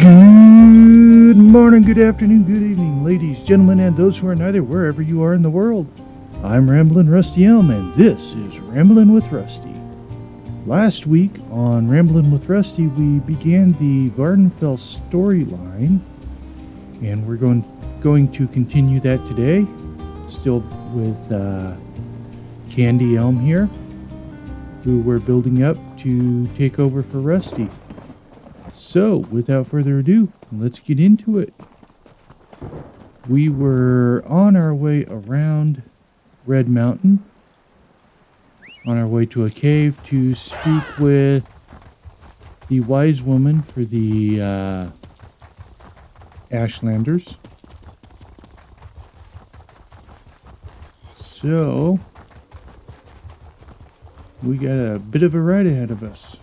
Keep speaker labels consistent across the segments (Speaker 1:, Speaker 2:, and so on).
Speaker 1: Good morning, good afternoon, good evening, ladies, gentlemen, and those who are neither, wherever you are in the world. I'm Ramblin' Rusty Elm, and this is Ramblin' with Rusty. Last week on Ramblin' with Rusty, we began the Vvardenfell storyline, and we're going to continue that today, still with Candy Elm here, who we're building up to take over for Rusty. So, without further ado, let's get into it. We were on our way around Red Mountain, on our way to a cave to speak with the wise woman for the Ashlanders. So, we got a bit of a ride ahead of us.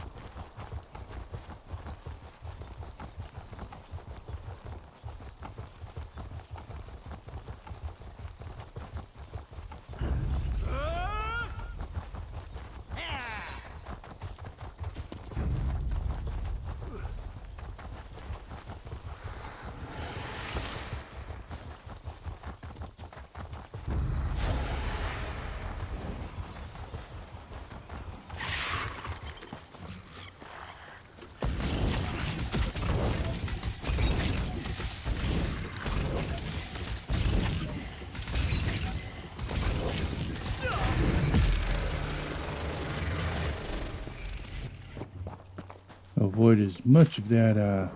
Speaker 1: Avoid as much of that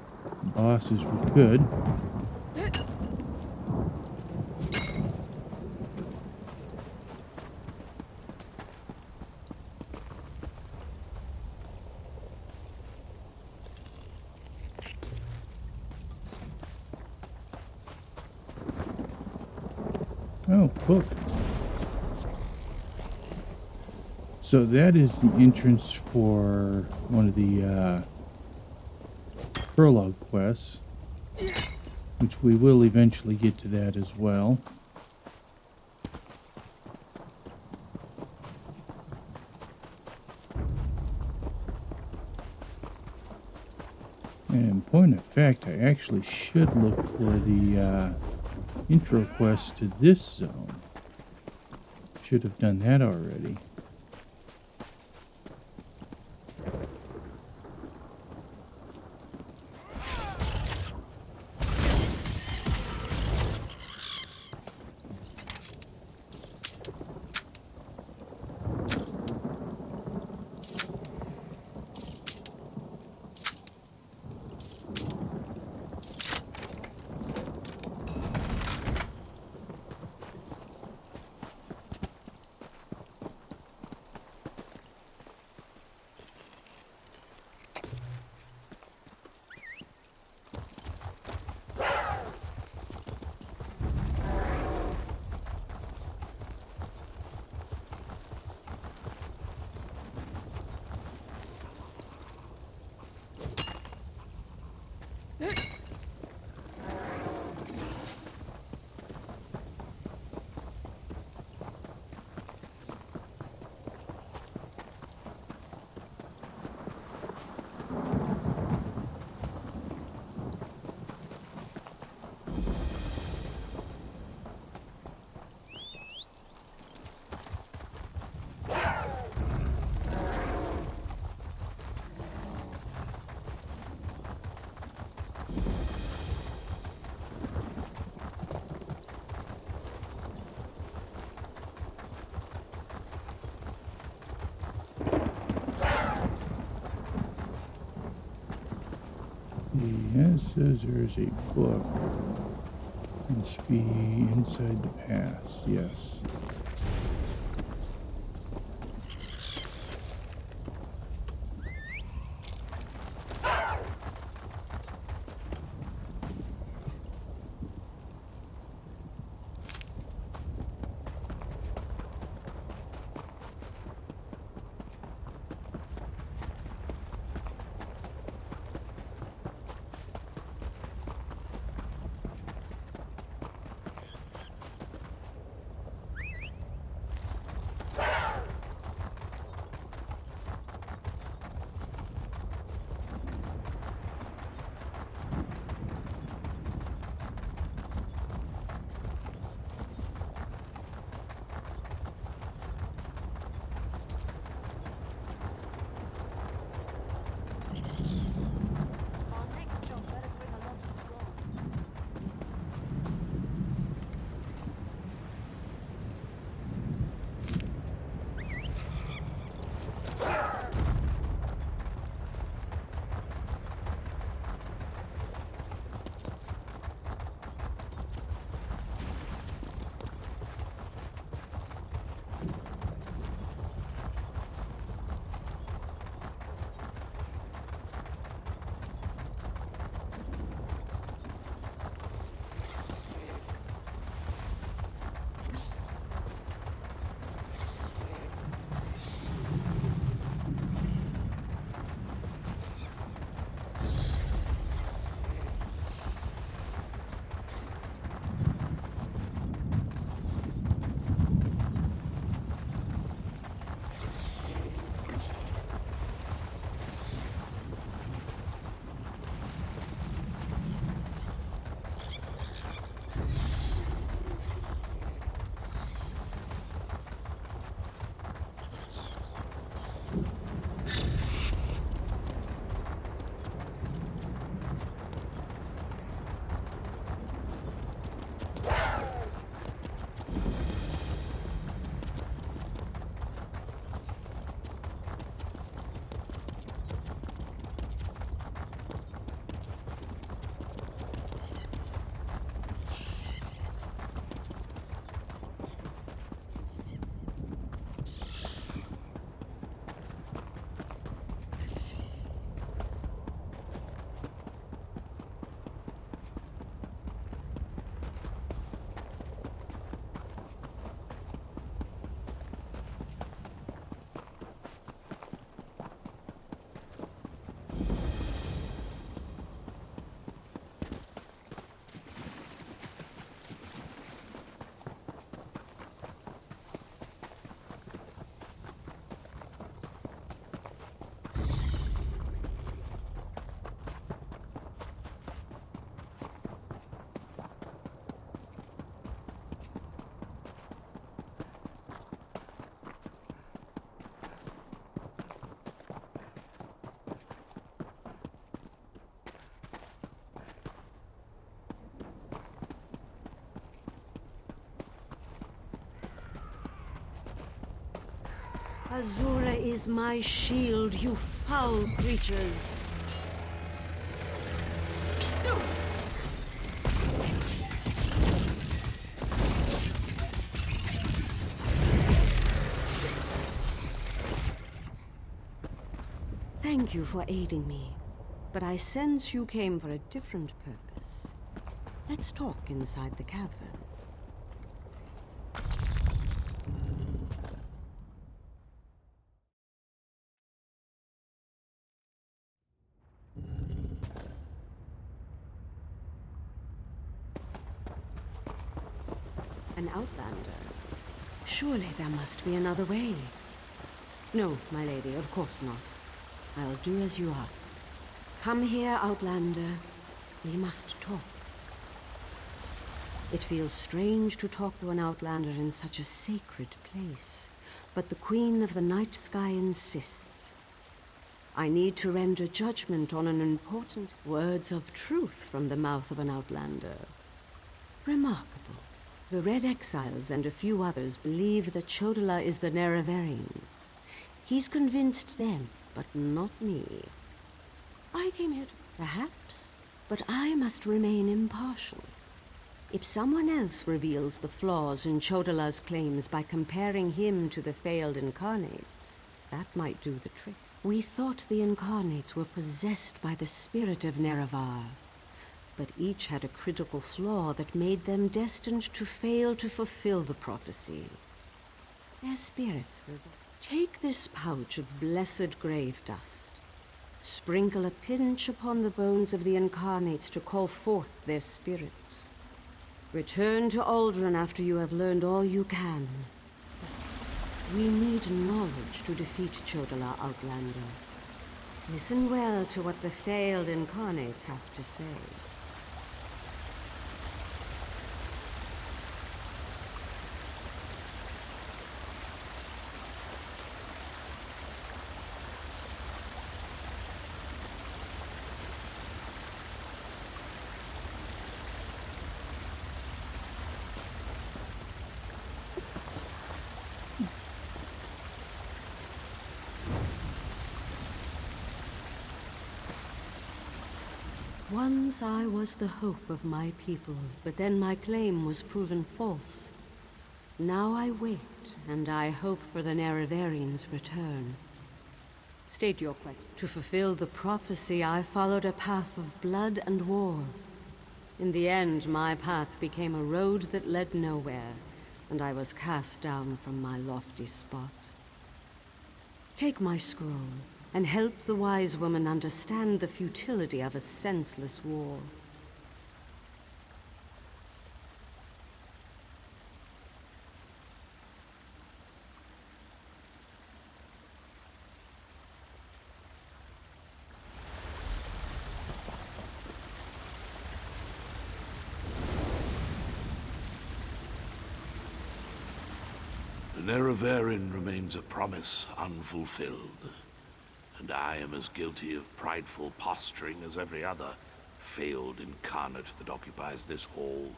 Speaker 1: boss as we could. Oh, book. So that is the entrance for one of the prologue quests, which we will eventually get to that as well. And in point of fact, I actually should look for the intro quest to this zone. Should have done that already. It says there's a book. Must be inside the pass, yes.
Speaker 2: Azura is my shield, you foul creatures. Thank you for aiding me, but I sense you came for a different purpose. Let's talk inside the cavern. An outlander? Surely there must be another way. No, my lady, of course not. I'll do as you ask. Come here, outlander. We must talk. It feels strange to talk to an outlander in such a sacred place, but the Queen of the Night Sky insists. I need to render judgment on an important words of truth from the mouth of an outlander. Remarkable. The Red Exiles and a few others believe that Chodala is the Neraverian. He's convinced them, but not me. I came here to... perhaps, but I must remain impartial. If someone else reveals the flaws in Chodala's claims by comparing him to the failed incarnates, that might do the trick. We thought the incarnates were possessed by the spirit of Nerevar, but each had a critical flaw that made them destined to fail to fulfill the prophecy. Their spirits reside. Take this pouch of blessed grave dust. Sprinkle a pinch upon the bones of the incarnates to call forth their spirits. Return to Aldrin after you have learned all you can. We need knowledge to defeat Chodala, Outlander. Listen well to what the failed incarnates have to say. Once I was the hope of my people, but then my claim was proven false. Now I wait, and I hope for the Neraverian's return. State your question. To fulfill the prophecy, I followed a path of blood and war. In the end, my path became a road that led nowhere, and I was cast down from my lofty spot. Take my scroll, and help the wise woman understand the futility of a senseless war.
Speaker 3: The Neraverian remains a promise unfulfilled. And I am as guilty of prideful posturing as every other failed incarnate that occupies this hall.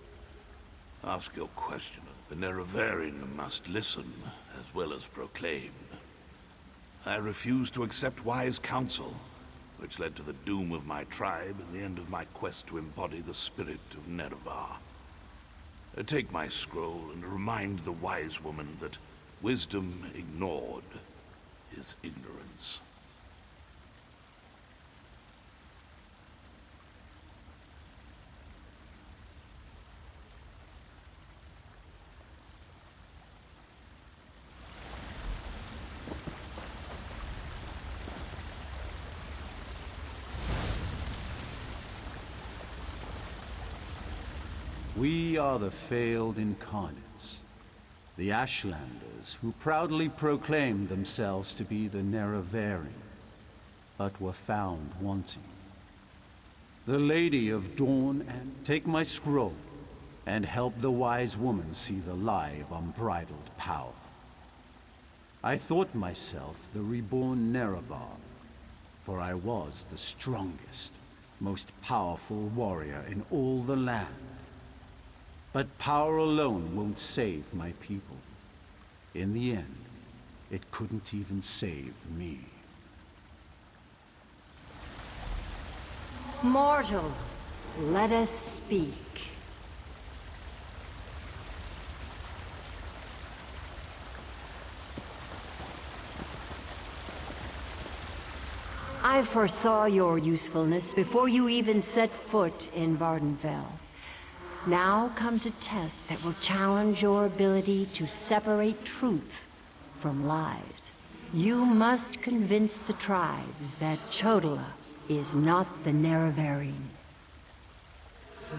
Speaker 3: Ask your question. The Neraverian must listen as well as proclaim. I refuse to accept wise counsel, which led to the doom of my tribe and the end of my quest to embody the spirit of Nerevar. Take my scroll and remind the wise woman that wisdom ignored is ignorance.
Speaker 4: We are the failed incarnates, the Ashlanders who proudly proclaimed themselves to be the Neraverian, but were found wanting. The Lady of Dawn, and take my scroll, and help the wise woman see the lie of unbridled power. I thought myself the reborn Nerevar, for I was the strongest, most powerful warrior in all the land. But power alone won't save my people. In the end, it couldn't even save me.
Speaker 2: Mortal, let us speak. I foresaw your usefulness before you even set foot in Vvardenfell. Now comes a test that will challenge your ability to separate truth from lies. You must convince the tribes that Chodola is not the Nerevarine.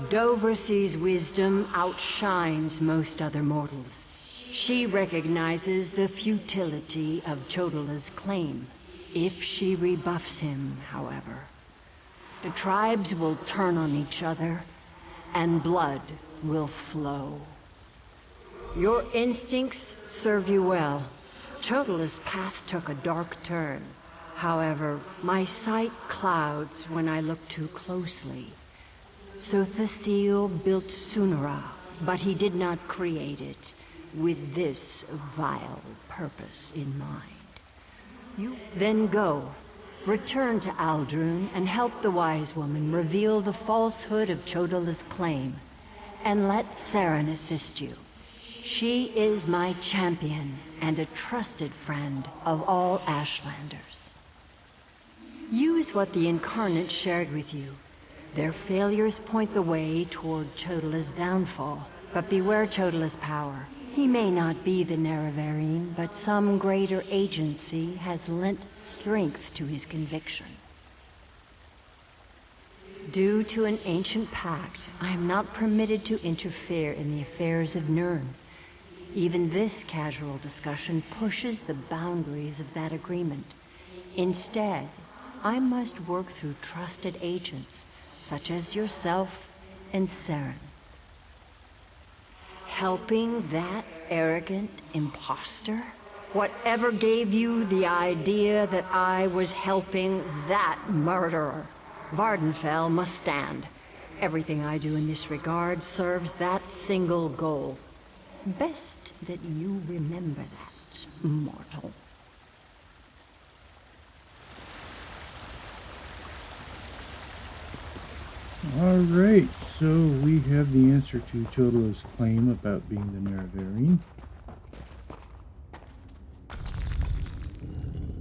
Speaker 2: Doversee's wisdom outshines most other mortals. She recognizes the futility of Chodola's claim. If she rebuffs him, however, the tribes will turn on each other, and blood will flow. Your instincts served you well. Chodola's path took a dark turn. However, my sight clouds when I look too closely. Sothasil built Sunara, but he did not create it with this vile purpose in mind. You then go. Return to Aldrun and help the wise woman reveal the falsehood of Chodola's claim. And let Saren assist you. She is my champion and a trusted friend of all Ashlanders. Use what the Incarnate shared with you. Their failures point the way toward Chodola's downfall, but beware Chodola's power. He may not be the Nerevarine, but some greater agency has lent strength to his conviction. Due to an ancient pact, I am not permitted to interfere in the affairs of Nirn. Even this casual discussion pushes the boundaries of that agreement. Instead, I must work through trusted agents, such as yourself and Saren. Helping that arrogant imposter? Whatever gave you the idea that I was helping that murderer? Vvardenfell must stand. Everything I do in this regard serves that single goal. Best that you remember that, mortal.
Speaker 1: Alright, so we have the answer to Chodola's claim about being the Nerevarine,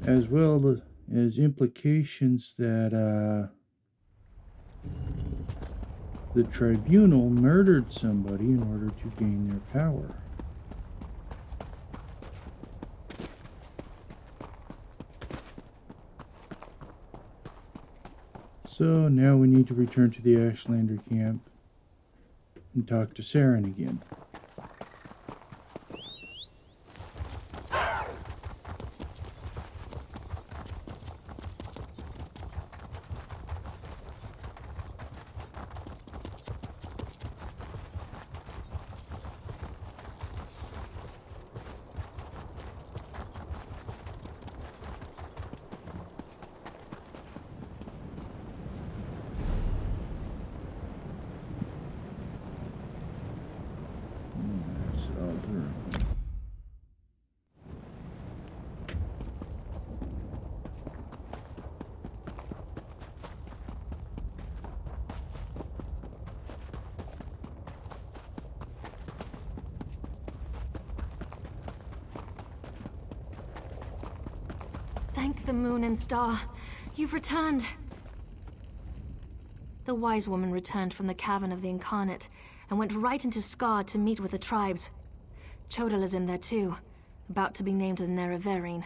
Speaker 1: as well as implications that the tribunal murdered somebody in order to gain their power. So now we need to return to the Ashlander camp and talk to Saren again.
Speaker 5: Thank the moon and star. You've returned. The wise woman returned from the cavern of the Incarnate and went right into Scar to meet with the tribes. Chodola's in there too, about to be named the Nerevarine.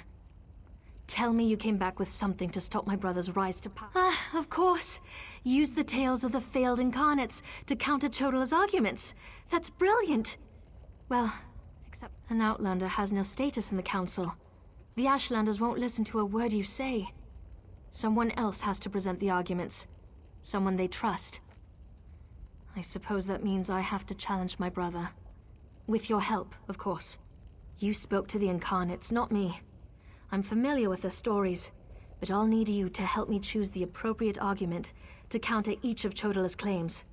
Speaker 5: Tell me you came back with something to stop my brother's rise to power. Ah, of course. Use the tales of the failed Incarnates to counter Chodola's arguments. That's brilliant. Well, except an Outlander has no status in the Council. The Ashlanders won't listen to a word you say. Someone else has to present the arguments. Someone they trust. I suppose that means I have to challenge my brother. With your help, of course. You spoke to the Incarnates, not me. I'm familiar with their stories, but I'll need you to help me choose the appropriate argument to counter each of Chodola's claims.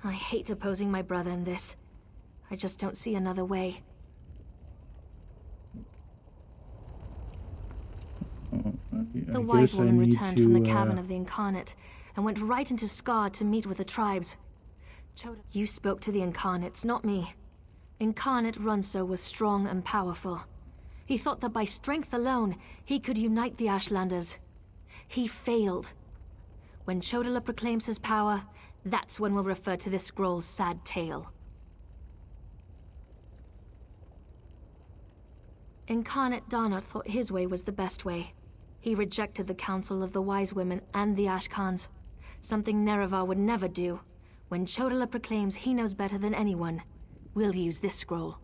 Speaker 5: I hate opposing my brother in this. I just don't see another way. The wise woman returned from the cavern of the Incarnate and went right into Scar to meet with the tribes. You spoke to the Incarnates, not me. Incarnate Runso was strong and powerful. He thought that by strength alone, he could unite the Ashlanders. He failed. When Chodala proclaims his power, that's when we'll refer to this scroll's sad tale. Incarnate Darnot thought his way was the best way. He rejected the counsel of the Wise Women and the Ashkans, something Nerevar would never do. When Chodala proclaims he knows better than anyone, we'll use this scroll.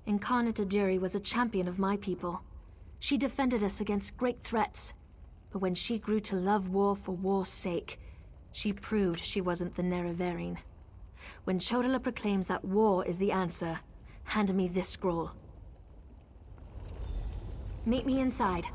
Speaker 5: Incarnate Ajiri was a champion of my people. She defended us against great threats. But when she grew to love war for war's sake, she proved she wasn't the Nerevarine. When Chodala proclaims that war is the answer, hand me this scroll. Meet me inside.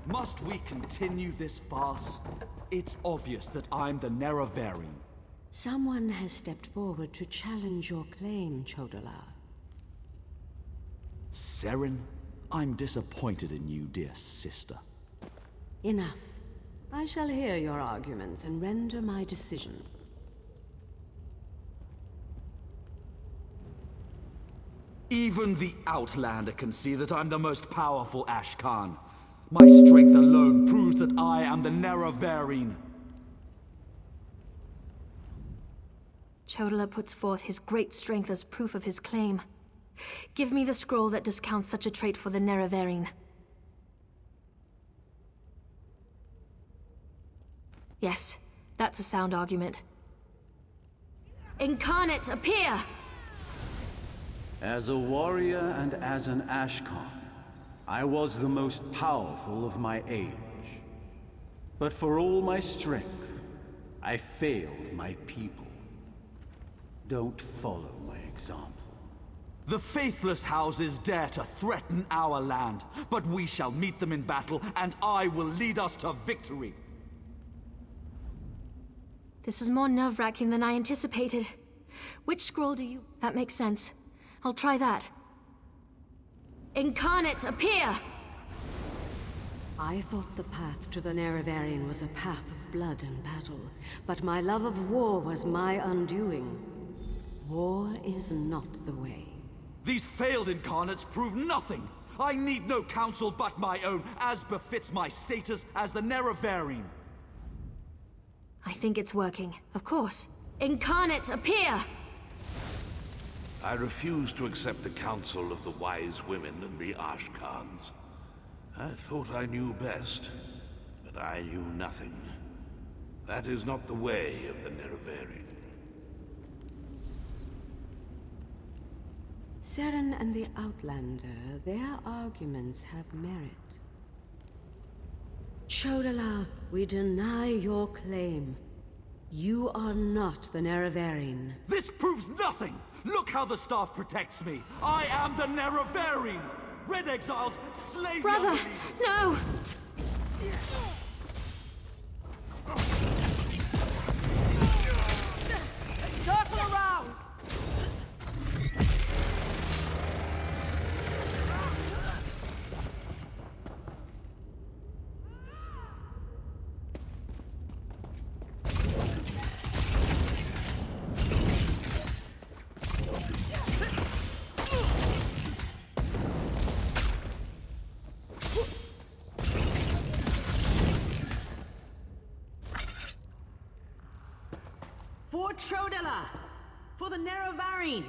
Speaker 6: Must we continue this farce? It's obvious that I'm the Nerevarine.
Speaker 2: Someone has stepped forward to challenge your claim, Chodala.
Speaker 6: Seren, I'm disappointed in you, dear sister.
Speaker 2: Enough. I shall hear your arguments and render my decision.
Speaker 6: Even the Outlander can see that I'm the most powerful Ashkan. My strength alone proves that I am the Nerevarine.
Speaker 5: Chodala puts forth his great strength as proof of his claim. Give me the scroll that discounts such a trait for the Nerevarine. Yes, that's a sound argument. Incarnate, appear!
Speaker 4: As a warrior and as an Ashkan, I was the most powerful of my age. But for all my strength, I failed my people. Don't follow my example.
Speaker 6: The faithless houses dare to threaten our land, but we shall meet them in battle, and I will lead us to victory.
Speaker 5: This is more nerve-wracking than I anticipated. Which scroll do you... That makes sense. I'll try that. Incarnate, appear!
Speaker 2: I thought the path to the Nerevarine was a path of blood and battle, but my love of war was my undoing. War is not the way.
Speaker 6: These failed incarnates prove nothing. I need no counsel but my own, as befits my status as the Nerevarine.
Speaker 5: I think it's working. Of course. Incarnate, appear!
Speaker 3: I refuse to accept the counsel of the wise women and the Ashkans. I thought I knew best, but I knew nothing. That is not the way of the Nerevarine.
Speaker 2: Seren and the Outlander, their arguments have merit. Chodala, we deny your claim. You are not the Nerevarine.
Speaker 6: This proves nothing! Look how the staff protects me! I am the Nerevarine! Red exiles, slay
Speaker 5: Brother,
Speaker 6: the unbelievers!
Speaker 5: no!
Speaker 7: Circle around!
Speaker 2: For Chodala! For the Nerevarine!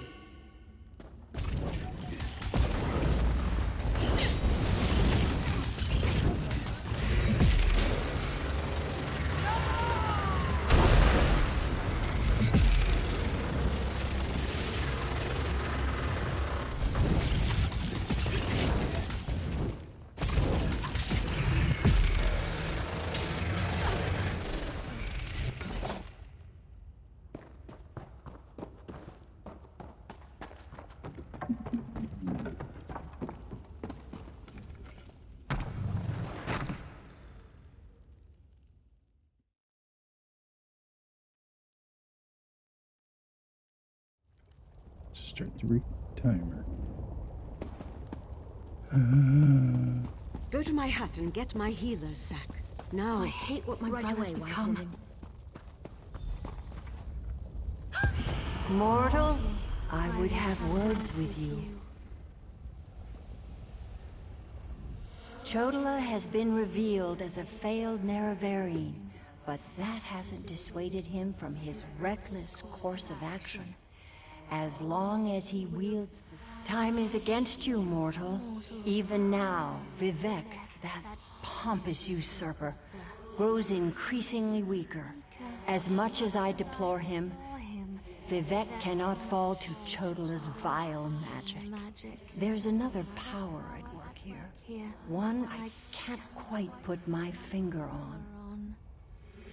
Speaker 1: start the timer.
Speaker 2: Go to my hut and get my healer's sack. Now.
Speaker 5: I hate what my
Speaker 2: right
Speaker 5: brother's
Speaker 2: away, wise
Speaker 5: become.
Speaker 2: woman.
Speaker 8: Mortal, I would have words with you. Chodala has been revealed as a failed Nerevarine, but that hasn't dissuaded him from his reckless course of action. As long as he wields... Time is against you, mortal. Even now, Vivek, that pompous usurper, grows increasingly weaker. As much as I deplore him, Vivek cannot fall to Chodala's vile magic. There's another power at work here. One I can't quite put my finger on.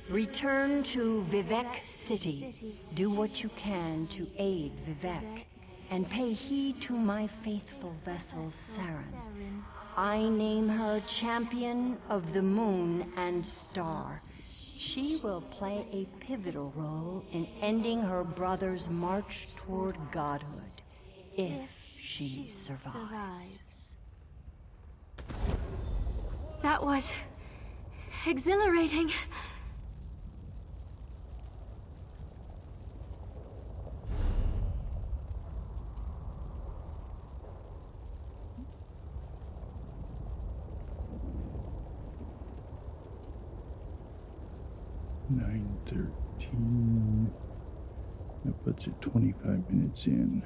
Speaker 8: Return to Vivek City. Do what you can to aid Vivek. And pay heed to my faithful vessel, Saren. I name her Champion of the Moon and Star. She will play a pivotal role in ending her brother's march toward godhood, if she survives.
Speaker 5: That was... exhilarating.
Speaker 1: (9:13). That puts it 25 minutes in.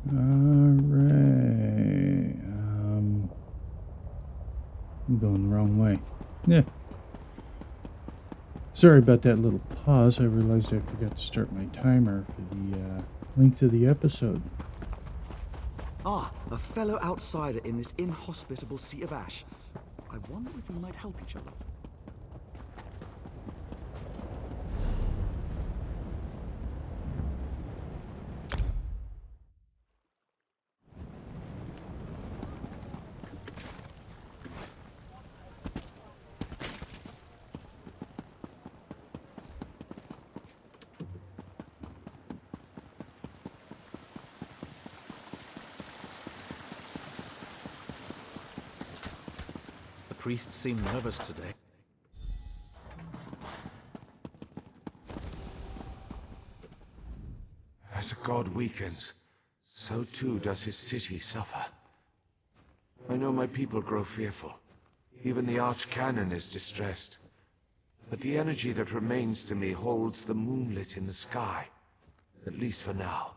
Speaker 1: Alright. I'm going the wrong way. Yeah. Sorry about that little pause. I realized I forgot to start my timer for the length of the episode.
Speaker 6: Ah, a fellow outsider in this inhospitable sea of ash. I wonder if we might help each other. The priest seemed nervous today.
Speaker 3: As a god weakens, so too does his city suffer. I know my people grow fearful. Even the Archcanon is distressed. But the energy that remains to me holds the moonlit in the sky, at least for now.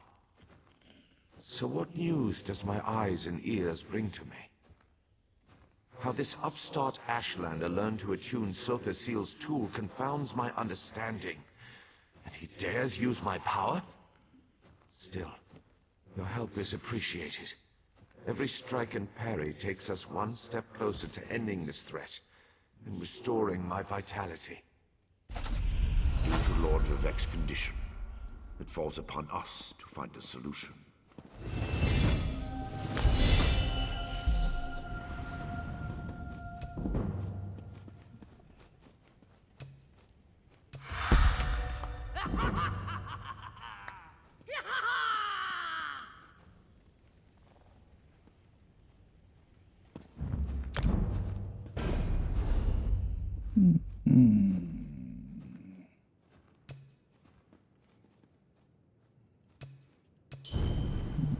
Speaker 3: So what news does my eyes and ears bring to me? How this upstart Ashlander learned to attune Sotha Seal's tool confounds my understanding. And he dares use my power? Still, your help is appreciated. Every strike and parry takes us one step closer to ending this threat and restoring my vitality.
Speaker 9: Due to Lord Vivek's condition, it falls upon us to find a solution.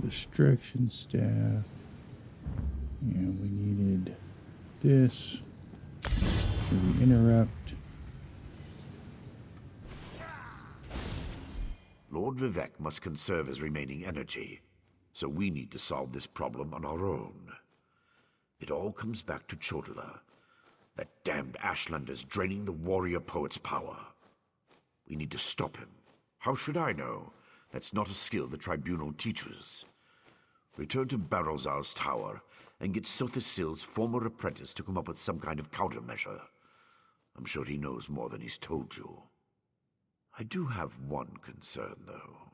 Speaker 1: Distraction staff. And we needed this for the interrupt.
Speaker 9: Lord Vivek must conserve his remaining energy, so we need to solve this problem on our own. It all comes back to Chodala. That damned Ashlander's draining the warrior poet's power. We need to stop him. How should I know? That's not a skill the Tribunal teaches. Return to Barrelzal's tower and get Sothisil's former apprentice to come up with some kind of countermeasure. I'm sure he knows more than he's told you. I do have one concern, though.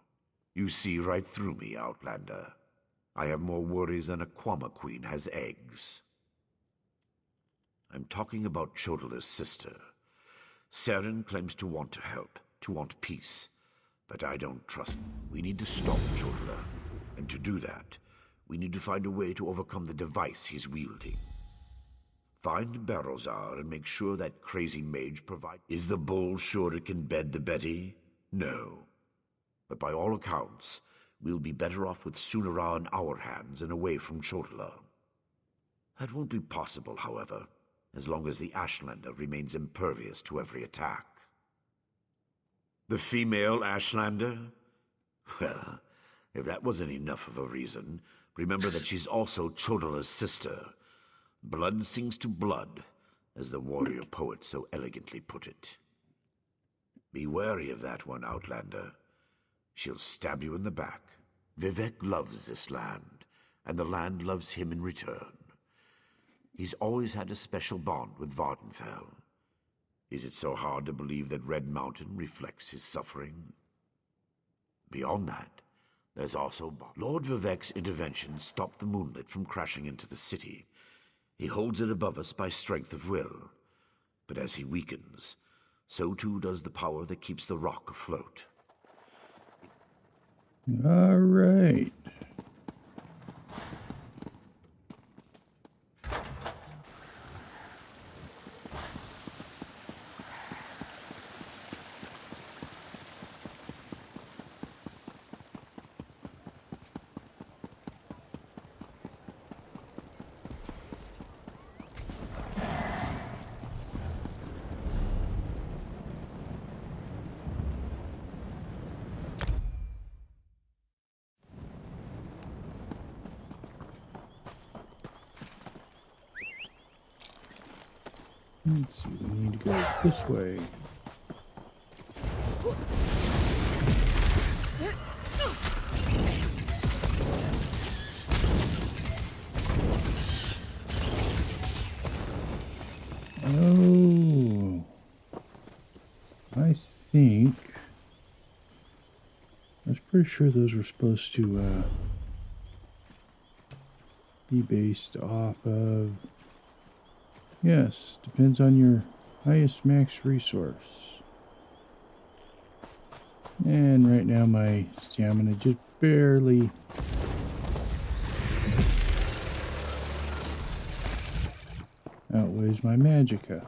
Speaker 9: You see right through me, Outlander. I have more worries than a Quama queen has eggs. I'm talking about Chodala's sister. Seren claims to want to help, to want peace, but I don't trust him. We need to stop Chodala, and to do that, we need to find a way to overcome the device he's wielding. Find Barrowzar and make sure that crazy mage provides... Is the bull sure it can bed the Betty? No. But by all accounts, we'll be better off with Sunara in our hands and away from Chodala. That won't be possible, however, as long as the Ashlander remains impervious to every attack. The female Ashlander? Well, if that wasn't enough of a reason, remember that she's also Chodala's sister. Blood sings to blood, as the warrior poet so elegantly put it. Be wary of that one, Outlander. She'll stab you in the back. Vivek loves this land, and the land loves him in return. He's always had a special bond with Vvardenfell. Is it so hard to believe that Red Mountain reflects his suffering? Beyond that, there's also Lord Vivek's intervention stopped the moonlit from crashing into the city. He holds it above us by strength of will. But as he weakens, so too does the power that keeps the rock afloat.
Speaker 1: All right. Let's see, we need to go this way. Oh, I think I was pretty sure those were supposed to be based off of. Yes, depends on your highest max resource. And right now my stamina just barely outweighs my magicka.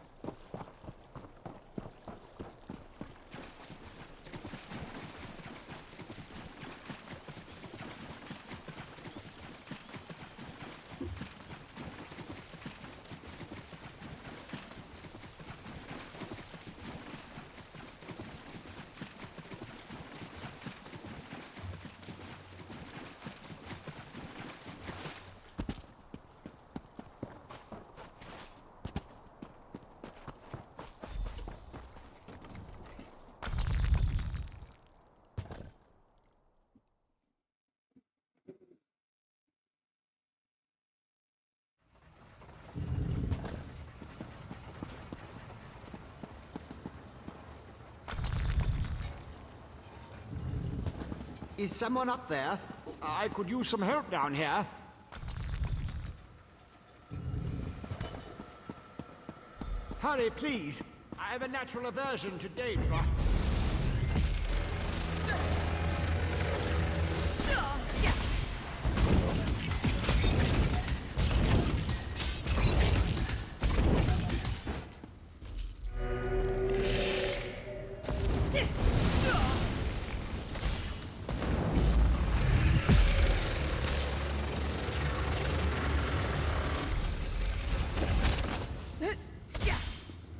Speaker 10: Is someone up there? I could use some help down here. Hurry, please. I have a natural aversion to danger.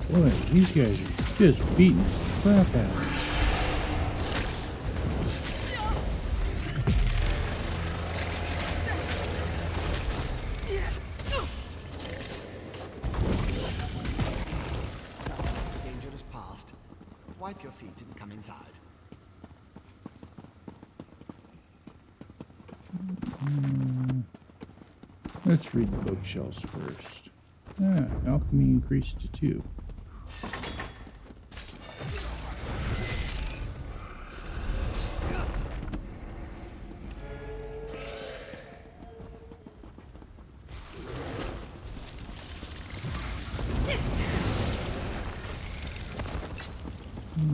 Speaker 1: Boy, these guys are just beating the crap out of me.
Speaker 10: The danger is past. Wipe your feet and come inside.
Speaker 1: Let's read the bookshelves first. Alchemy increased to 2.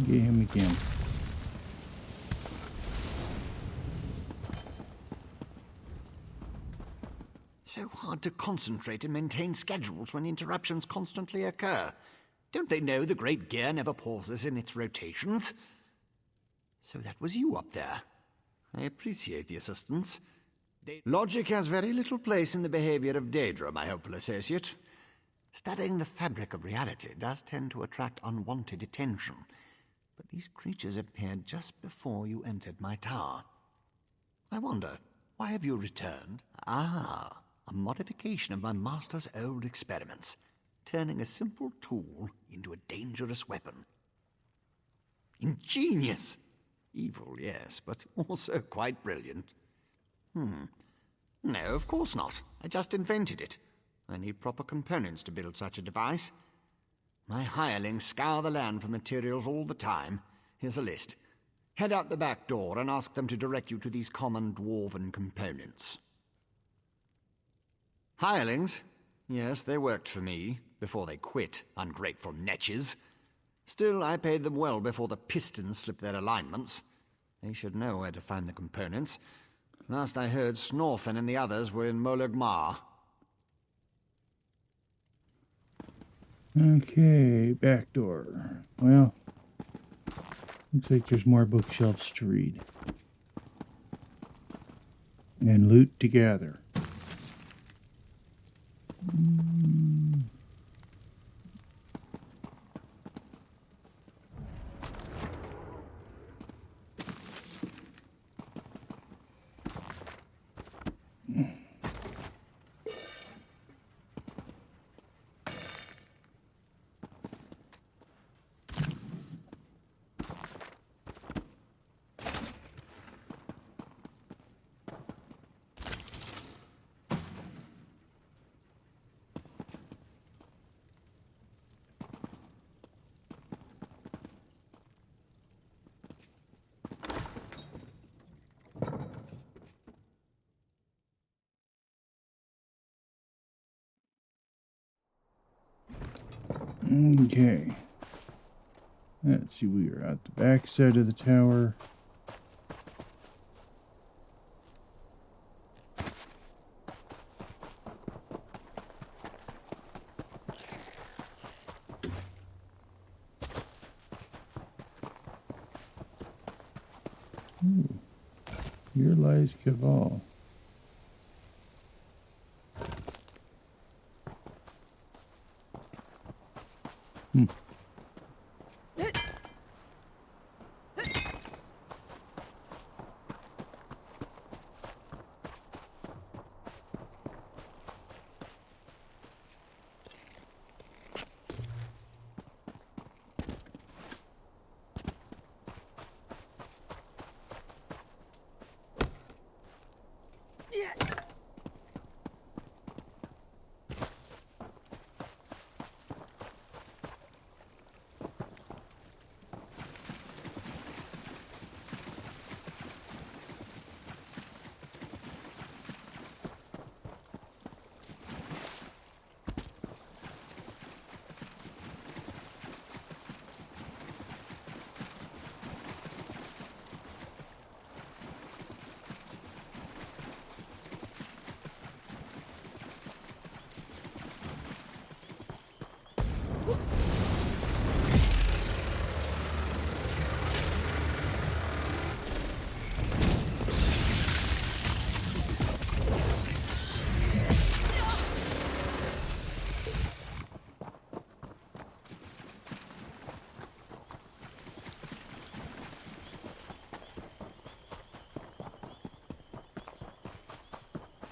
Speaker 1: Get him again.
Speaker 10: So hard to concentrate and maintain schedules when interruptions constantly occur. Don't they know the great gear never pauses in its rotations? So that was you up there. I appreciate the assistance. Logic has very little place in the behavior of Daedra, my hopeful associate. Studying the fabric of reality does tend to attract unwanted attention. But these creatures appeared just before you entered my tower. I wonder, why have you returned? Ah, a modification of my master's old experiments, turning a simple tool into a dangerous weapon. Ingenious! Evil, yes, but also quite brilliant. No, of course not. I just invented it. I need proper components to build such a device. My hirelings scour the land for materials all the time. Here's a list. Head out the back door and ask them to direct you to these common dwarven components. Hirelings? Yes, they worked for me, before they quit, ungrateful netches. Still, I paid them well before the pistons slipped their alignments. They should know where to find the components. Last I heard, Snorfen and the others were in Molag Mar.
Speaker 1: Okay, back door. Well, looks like there's more bookshelves to read. And loot to gather. Okay. Let's see, we are at the back side of the tower. Ooh. Here lies Caval.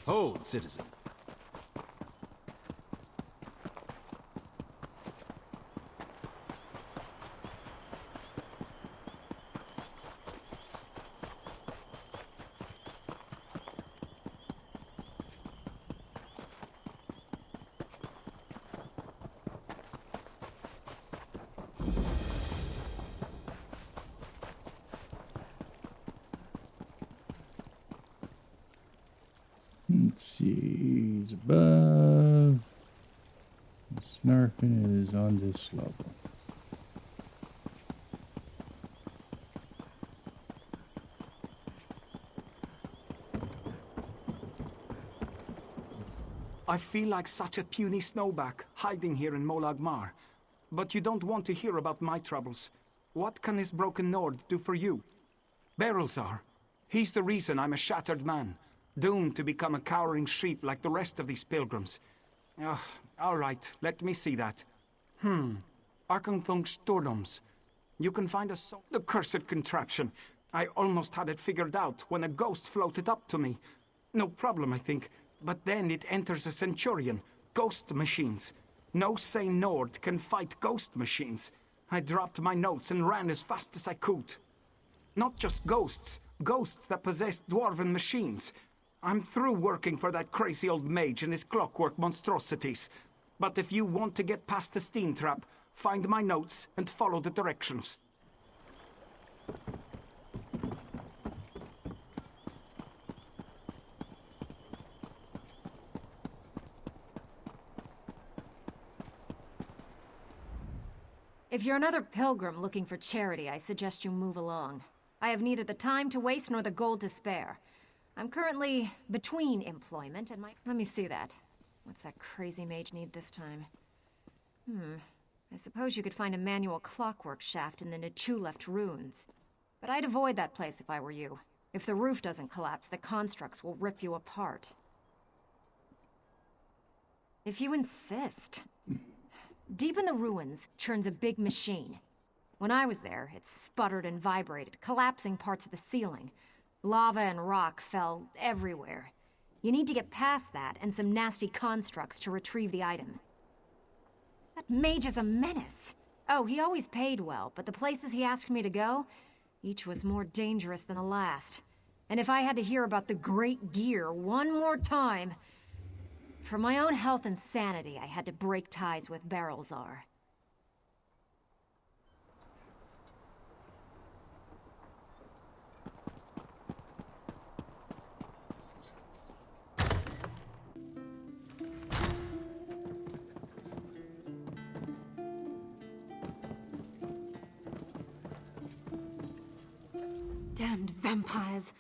Speaker 6: Hold, citizen.
Speaker 1: see. He's above. The Snarfin is on this level.
Speaker 11: I feel like such a puny snowback, hiding here in Molag Mar. But you don't want to hear about my troubles. What can this broken Nord do for you? Berylzar. He's the reason I'm a shattered man, doomed to become a cowering sheep like the rest of these pilgrims. All right, let me see that. Arkanthung Stordoms. You can find the cursed contraption. I almost had it figured out when a ghost floated up to me. No problem, I think. But then it enters a Centurion. Ghost machines. No sane Nord can fight ghost machines. I dropped my notes and ran as fast as I could. Not just ghosts. Ghosts that possess dwarven machines. I'm through working for that crazy old mage and his clockwork monstrosities. But if you want to get past the steam trap, find my notes and follow the directions.
Speaker 12: If you're another pilgrim looking for charity, I suggest you move along. I have neither the time to waste nor the gold to spare. I'm currently between employment and my... Let me see that. What's that crazy mage need this time? I suppose you could find a manual clockwork shaft in the Nichuleft ruins. But I'd avoid that place if I were you. If the roof doesn't collapse, the constructs will rip you apart. If you insist. Deep in the ruins churns a big machine. When I was there, it sputtered and vibrated, collapsing parts of the ceiling. Lava and rock fell everywhere. You need to get past that and some nasty constructs to retrieve the item. That mage is a menace. Oh, he always paid well, but the places he asked me to go, each was more dangerous than the last. And if I had to hear about the Great Gear one more time... For my own health and sanity, I had to break ties with Berylzar.
Speaker 2: Damned vampires!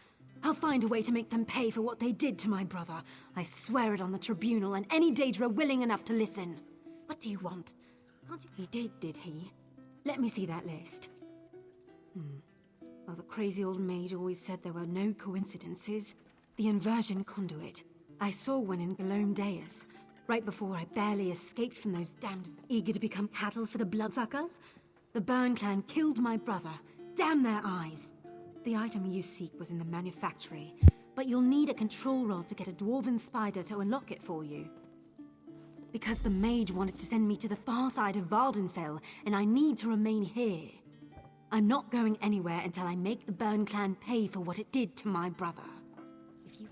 Speaker 2: I'll find a way to make them pay for what they did to my brother. I swear it on the tribunal and any Daedra willing enough to listen. What do you want? Can't you... He did he? Let me see that list. Well, the crazy old maid always said there were no coincidences. The inversion conduit. I saw one in Galome Deus, right before I barely escaped from those damned eager to become cattle for the bloodsuckers. The Burn clan killed my brother. Damn their eyes! The item you seek was in the manufactory, but you'll need a control rod to get a dwarven spider to unlock it for you. Because the mage wanted to send me to the far side of Vvardenfell, and I need to remain here. I'm not going anywhere until I make the Burn clan pay for what it did to my brother. If you...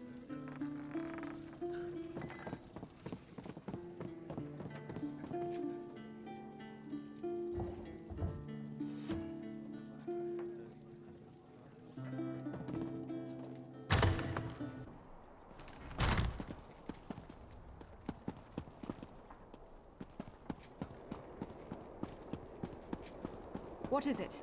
Speaker 12: What is it?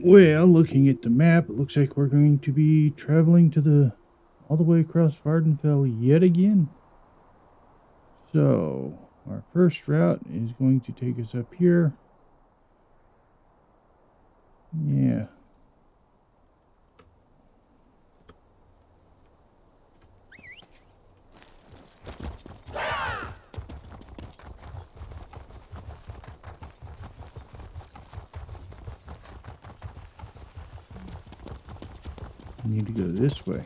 Speaker 1: Well, looking at the map, it looks like we're going to be traveling to all the way across Vvardenfell yet again. So, our first route is going to take us up here. Yeah. We need to go this way.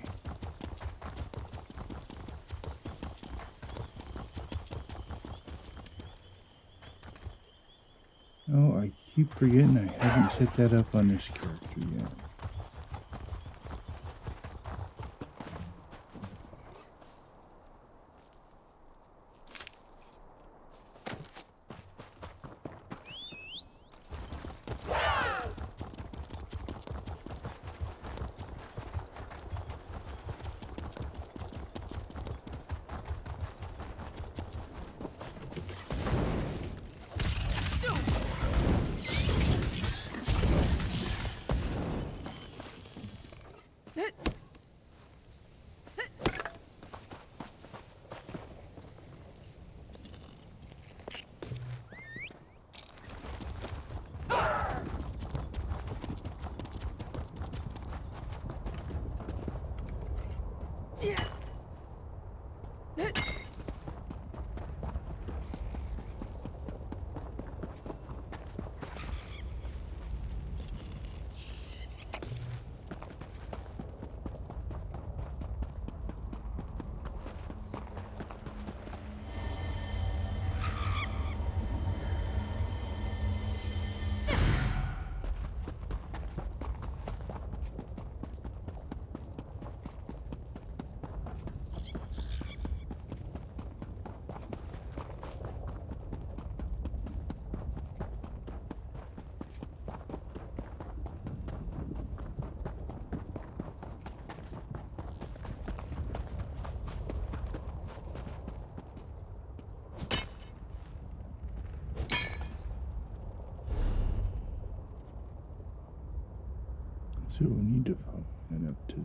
Speaker 1: Oh, I keep forgetting I haven't set that up on this character yet. So we need to head up to...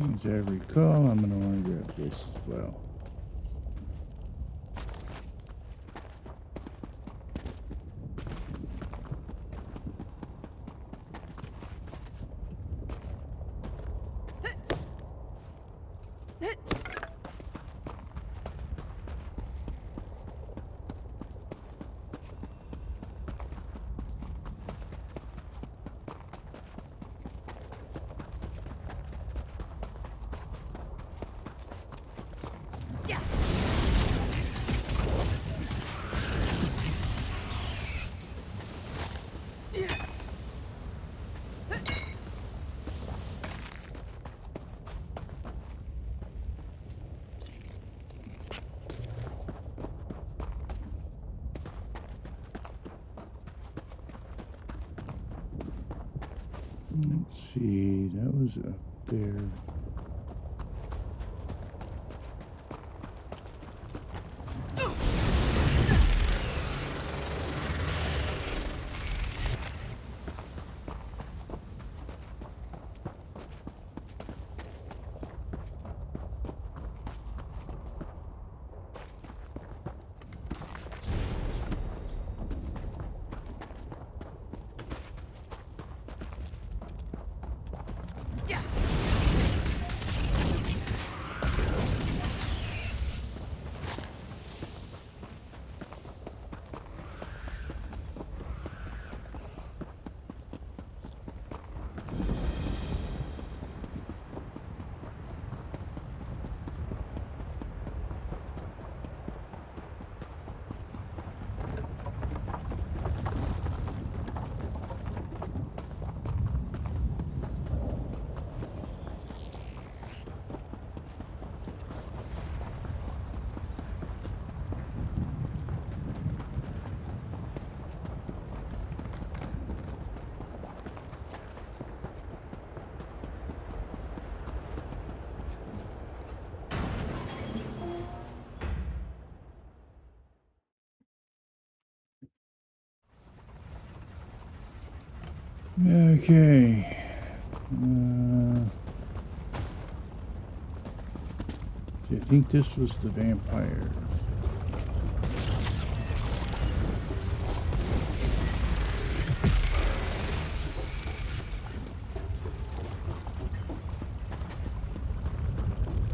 Speaker 1: As I recall, I'm going to want to grab this as well. Let's see, that was up there. Okay. I think this was the vampire.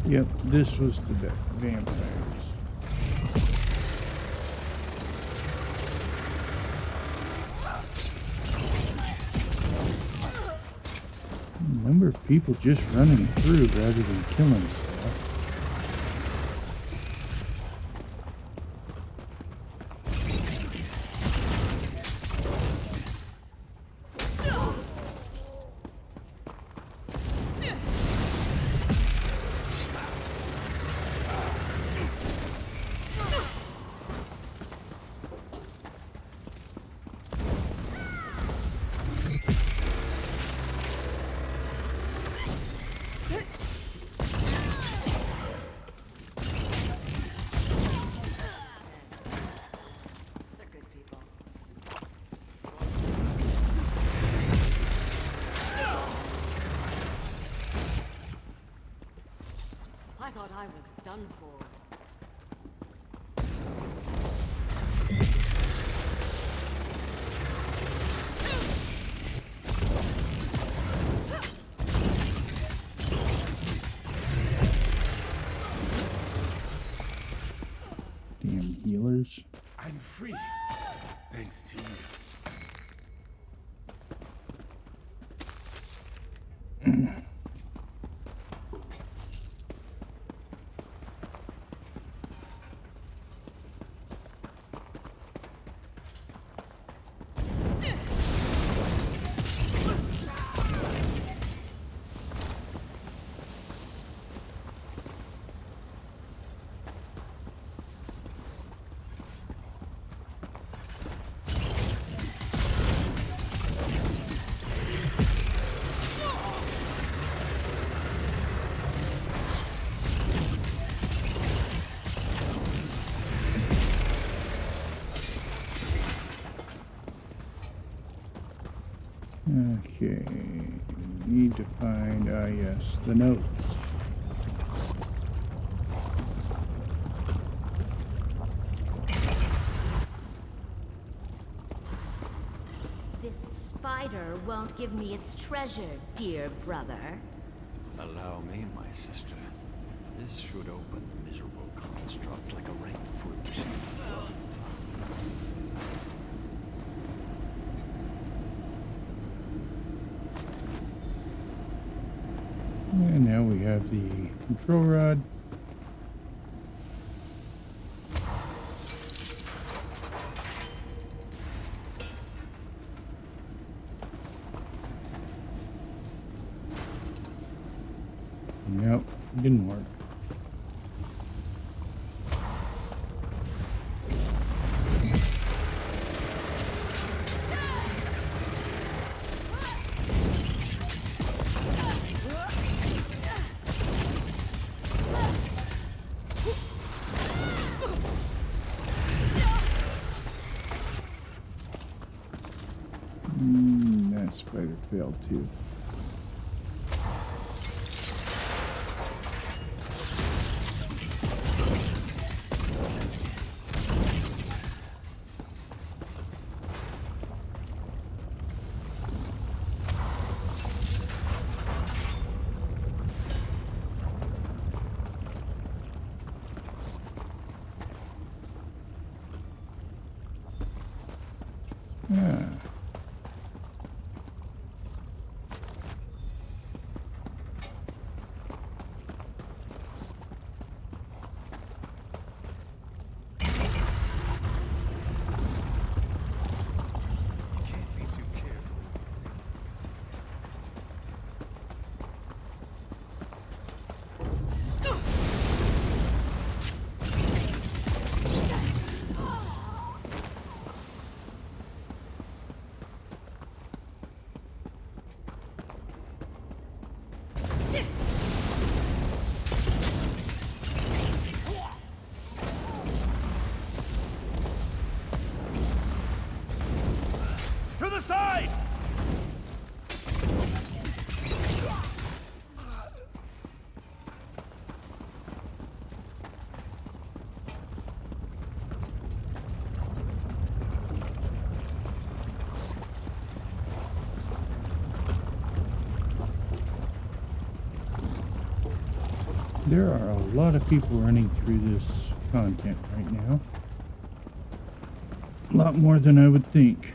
Speaker 1: Yep, this was the vampires. Number of people just running through rather than killing stuff.
Speaker 2: I thought I was done for.
Speaker 1: Damn healers.
Speaker 3: I'm free, thanks to you.
Speaker 1: Okay, need to find, yes, the notes.
Speaker 8: This spider won't give me its treasure, dear brother.
Speaker 10: Allow me, my sister. This should open the miserable construct like a ripe fruit.
Speaker 1: And now we have the control rod. Nope, didn't work. That spider failed too. There are a lot of people running through this content right now. A lot more than I would think.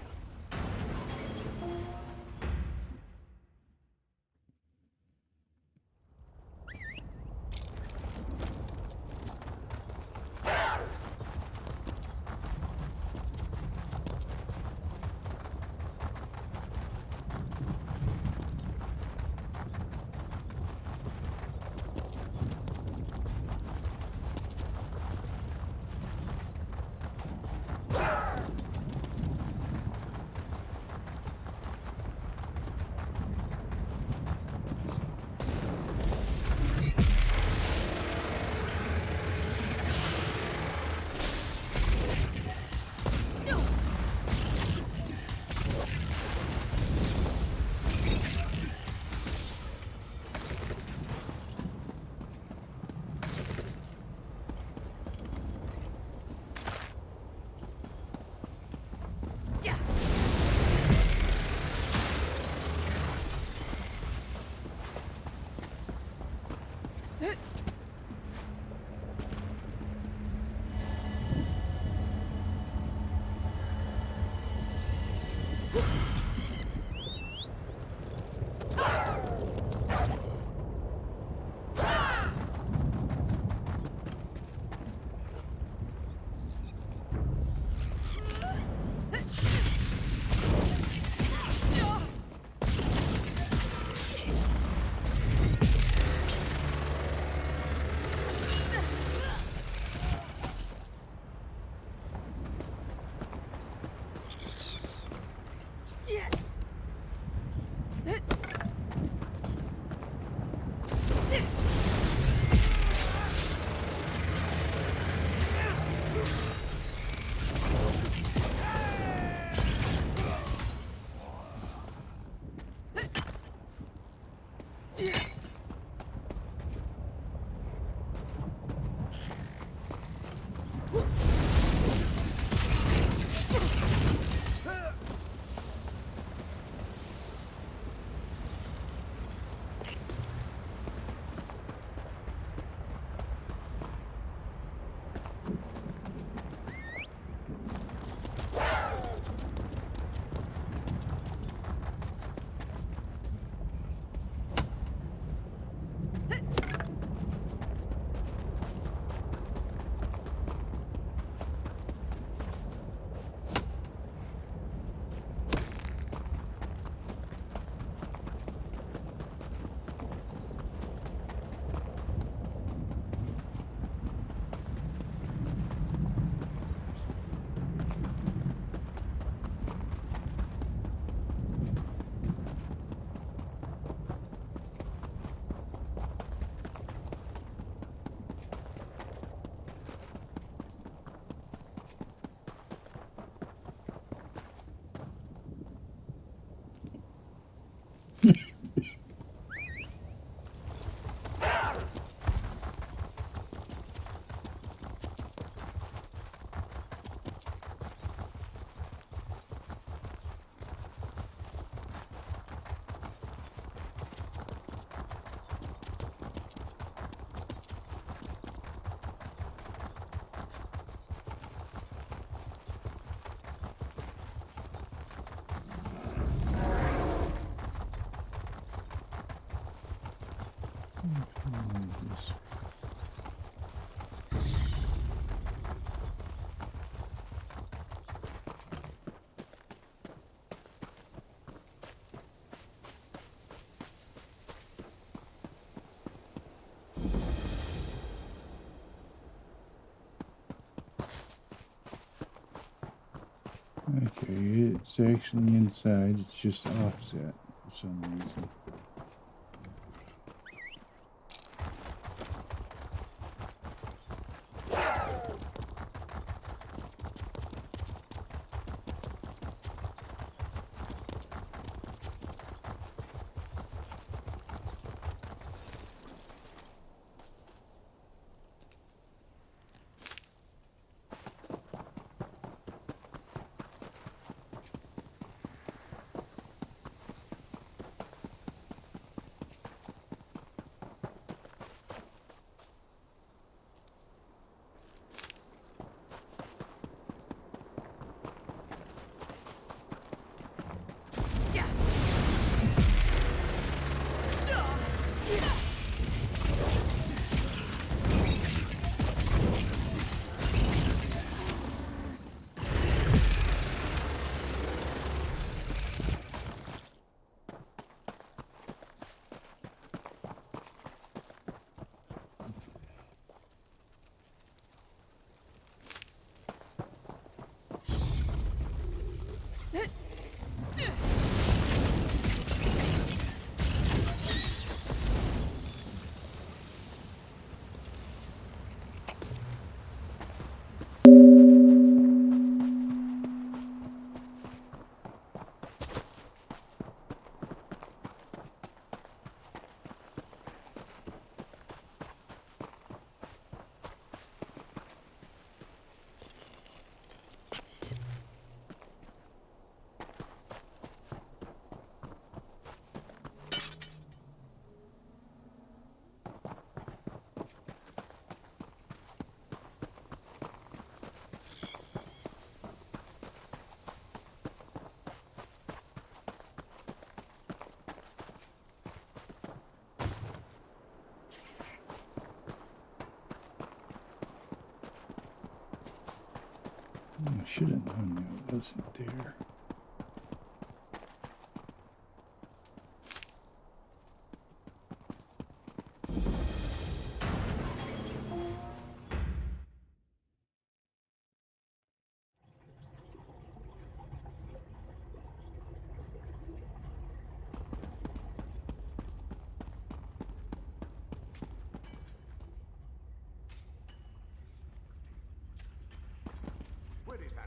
Speaker 1: Okay, it's actually inside, it's just offset for some reason. I should have known that wasn't there.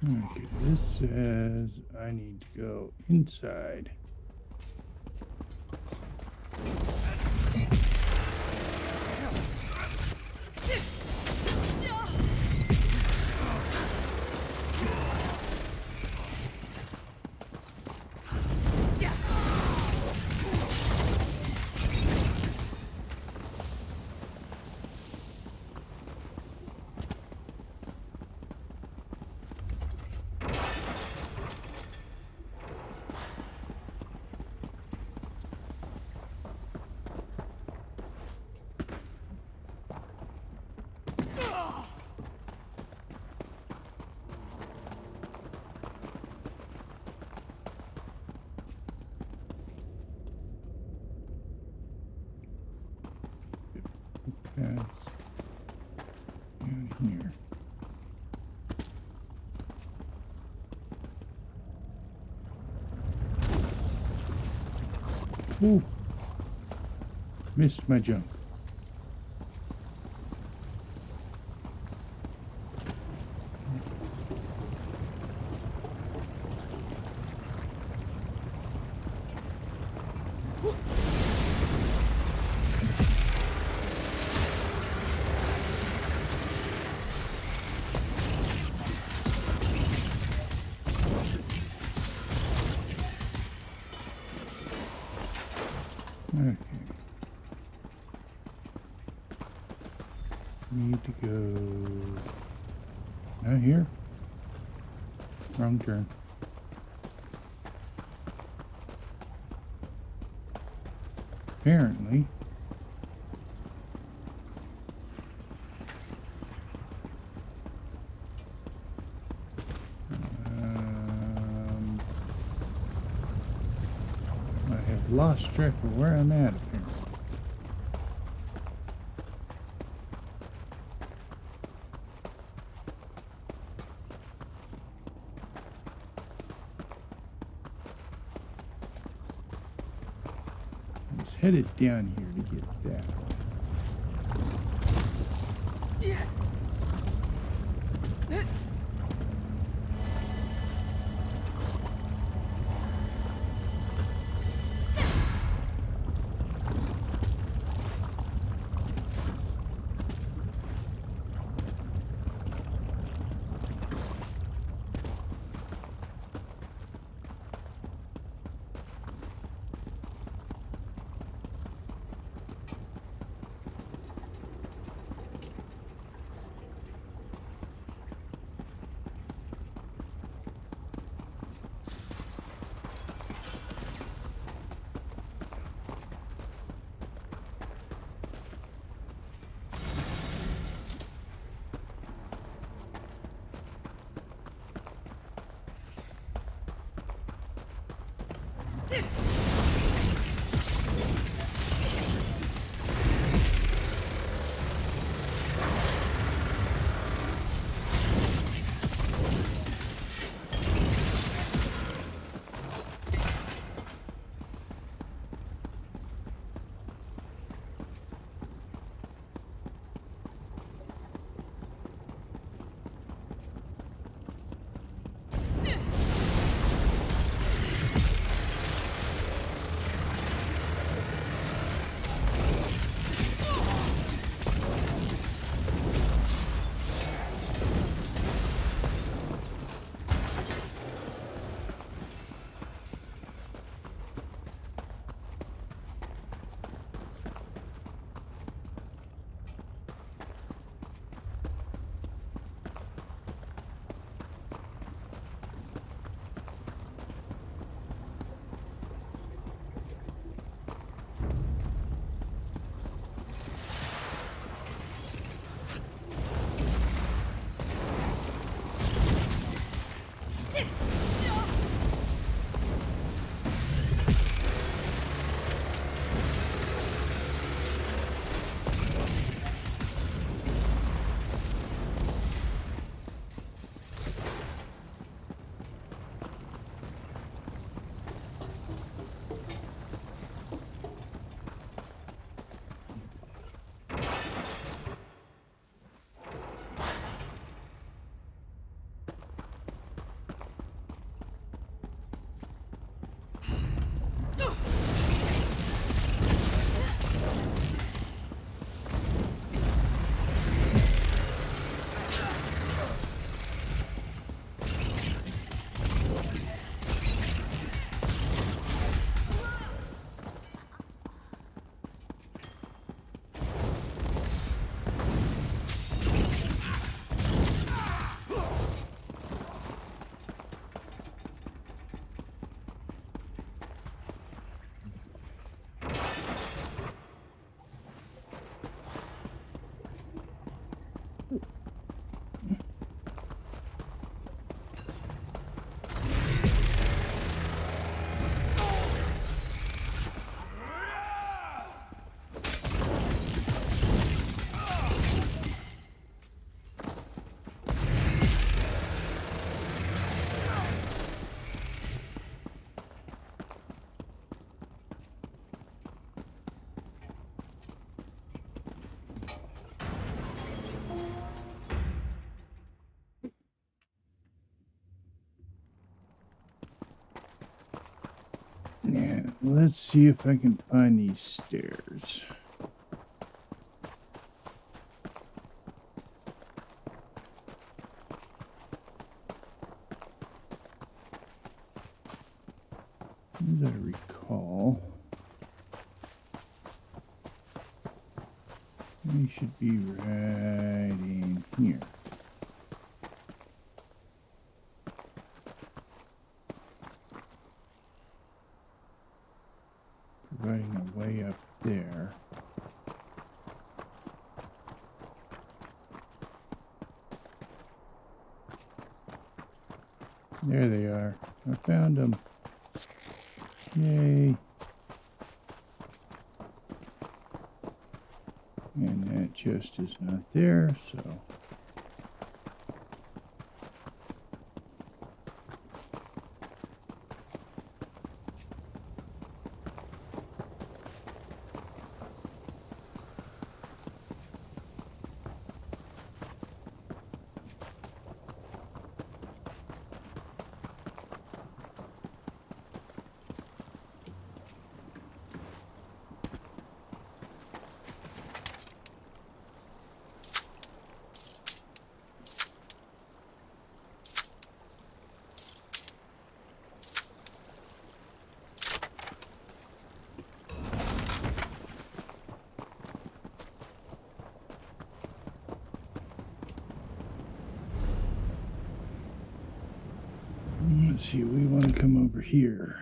Speaker 1: Okay, this says I need to go inside. That's down here. Ooh. Missed my jump. Okay. Need to go... Not here. Wrong turn. Apparently. I have lost track of where I'm at, apparently. I was headed down here to get that. Let's see if I can find these stairs. As I recall, they should be right in here. Providing a way up there. There they are. I found them. Yay. And that chest is not there, so... Let's see, we want to come over here.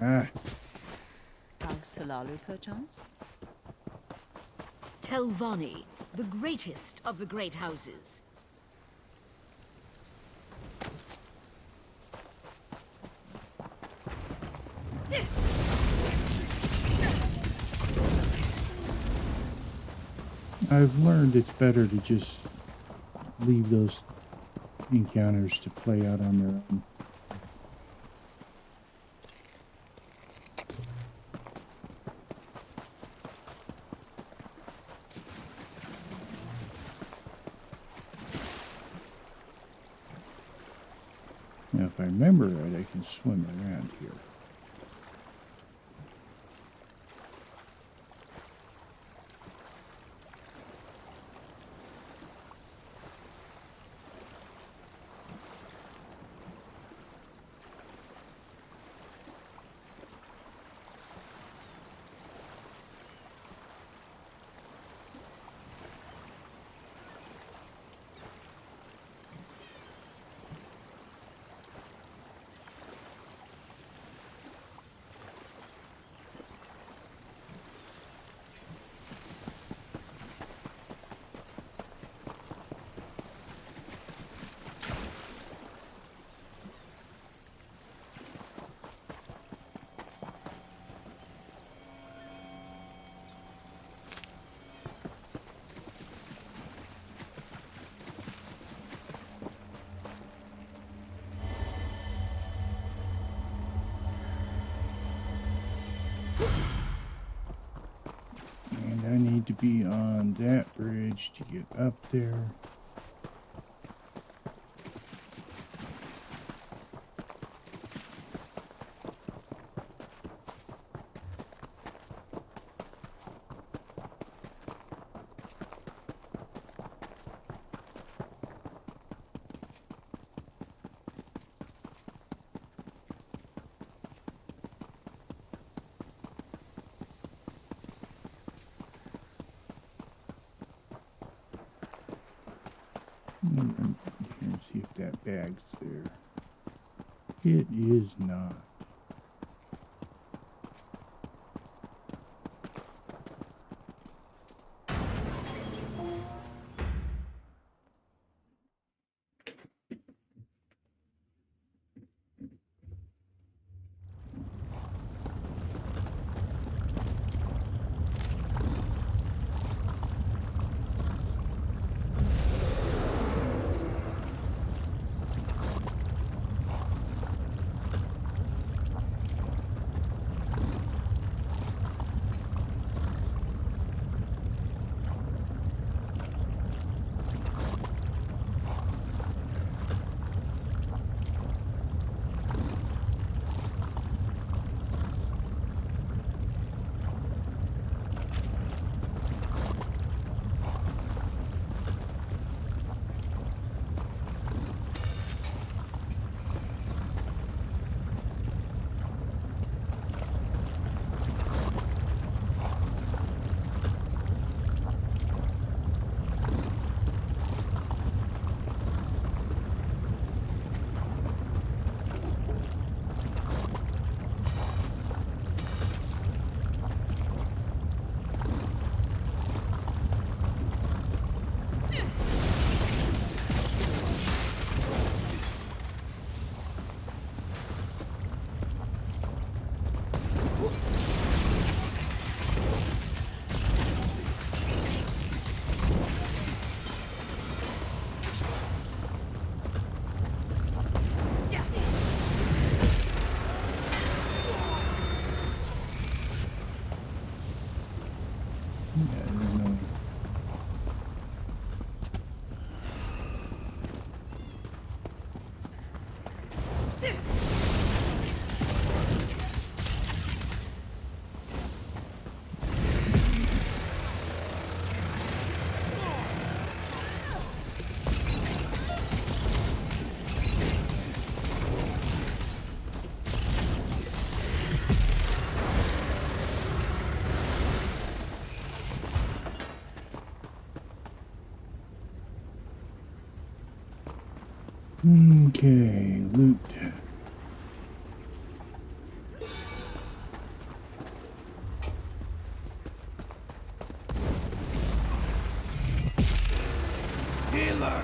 Speaker 1: Ah.
Speaker 13: House Salalu, perchance? Telvanni, the greatest of the great houses.
Speaker 1: I've learned it's better to just leave those encounters to play out on their own. Now, if I remember right, I can swim around here. And I need to be on that bridge to get up there. Here, see if that bag's there. It is not. Okay, loot.
Speaker 3: Healer!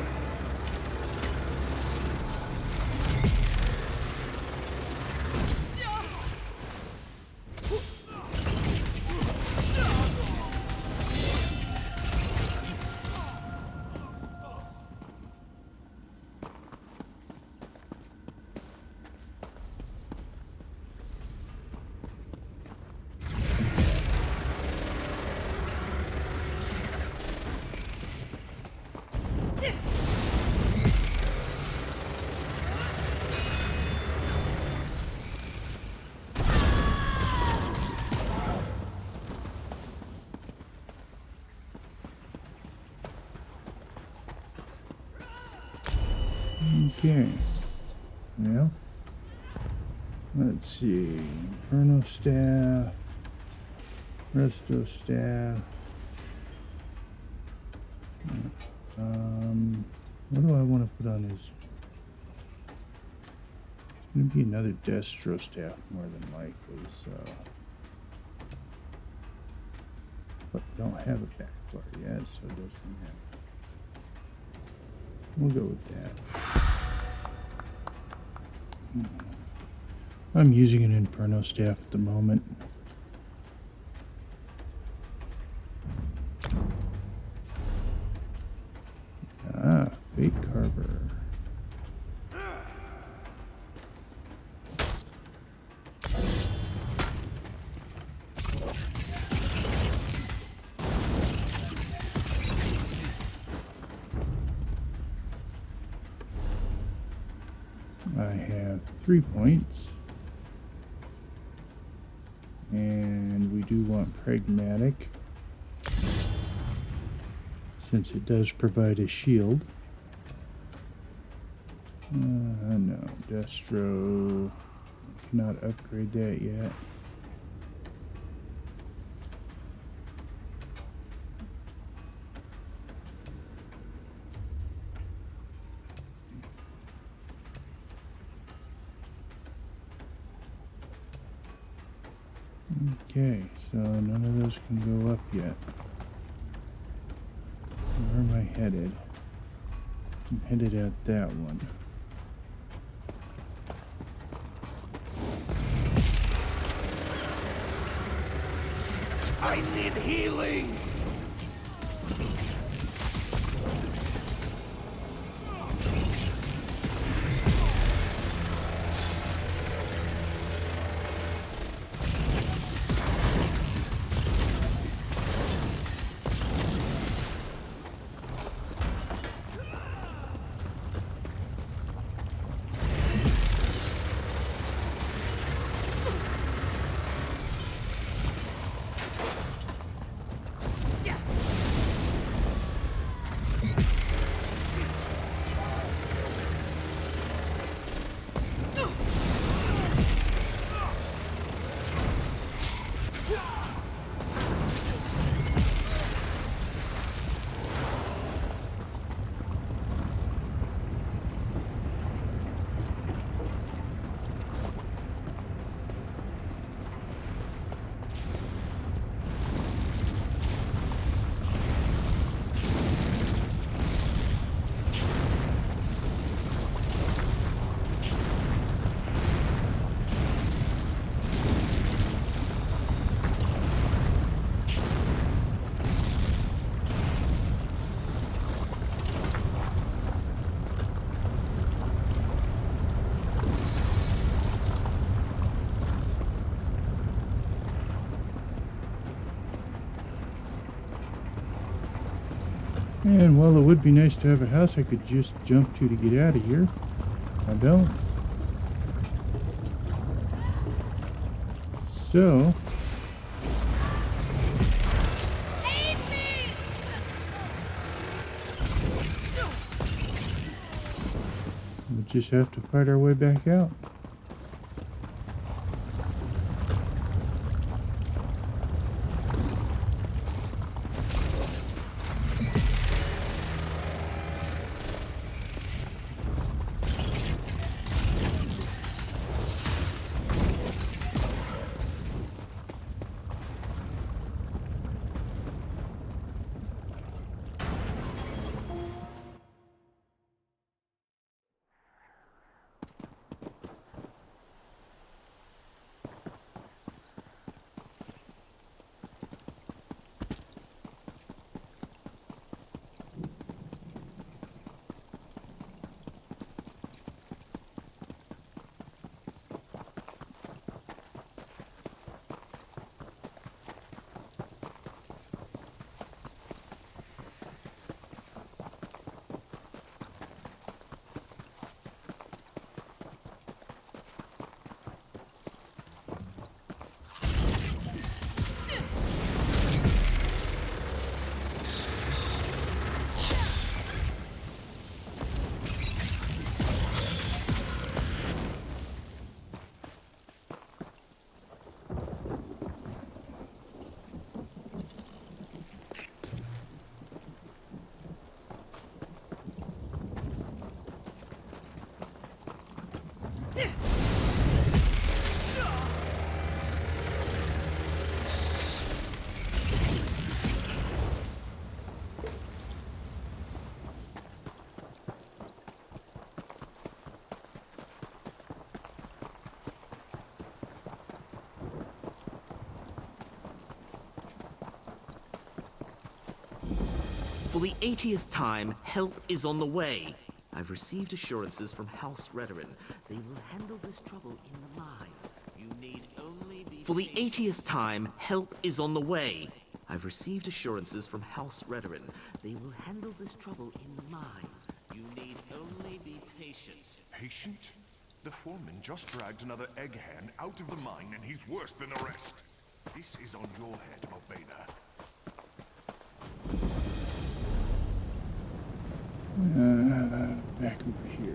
Speaker 1: Okay. Well, let's see. Inferno Staff. Resto Staff. What do I want to put on his? It's going to be another Destro Staff more than likely, so. But don't have a back bar yet, so it doesn't have. We'll go with that. I'm using an Inferno Staff at the moment. Ah, Fate Carver. I have 3 points. And we do want Pragmatic, since it does provide a shield. No, Destro, cannot upgrade that yet. Okay, so none of those can go up yet. Where am I headed? I'm headed out that one.
Speaker 3: I need healing!
Speaker 1: And while it would be nice to have a house I could just jump to get out of here, I don't. So, we'll just have to fight our way back out.
Speaker 14: For the 80th time, help is on the way. I've received assurances from House Redoran. They will handle this trouble in the mine. You need only be... For the 80th time, help is on the way. I've received assurances from House Redoran. They will handle this trouble in the mine. You need only be patient.
Speaker 15: Patient? The foreman just dragged another egg hen out of the mine and he's worse than the rest. This is on your head, Mobana.
Speaker 1: Back over here.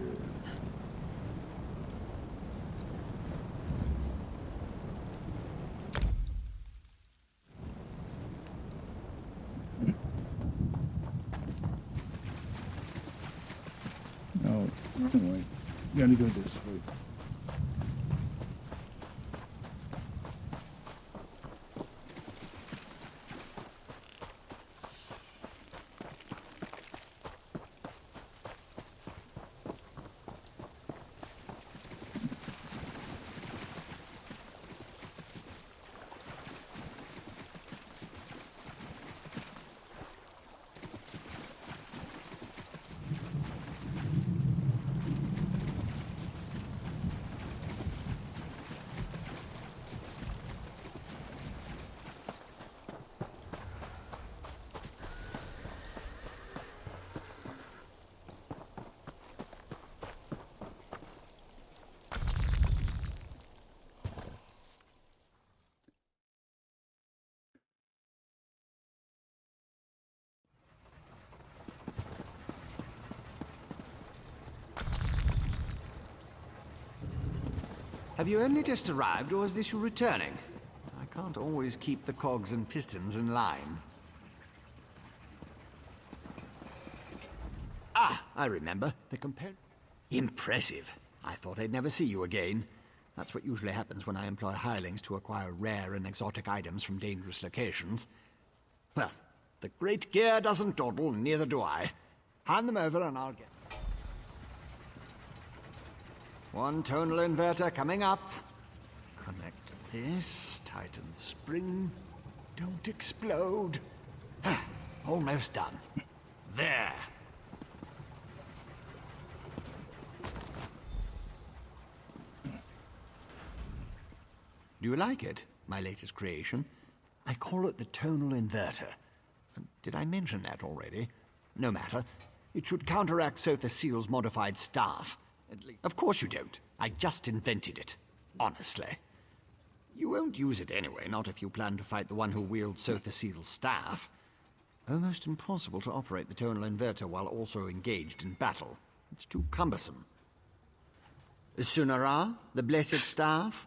Speaker 1: Oh, no way. You gotta go this way.
Speaker 10: Have you only just arrived, or is this you returning? I can't always keep the cogs and pistons in line. Ah, I remember. The compare... Impressive. I thought I'd never see you again. That's what usually happens when I employ hirelings to acquire rare and exotic items from dangerous locations. Well, the great gear doesn't dawdle, and neither do I. Hand them over and I'll get... One tonal inverter coming up. Connect this, tighten the spring. Don't explode. Almost done. There. Do you like it, my latest creation? I call it the tonal inverter. Did I mention that already? No matter. It should counteract Sotha Seal's modified staff. Of course you don't. I just invented it. Honestly. You won't use it anyway, not if you plan to fight the one who wields Sotha Seal's staff. Almost impossible to operate the tonal inverter while also engaged in battle. It's too cumbersome. Sunara, the blessed staff?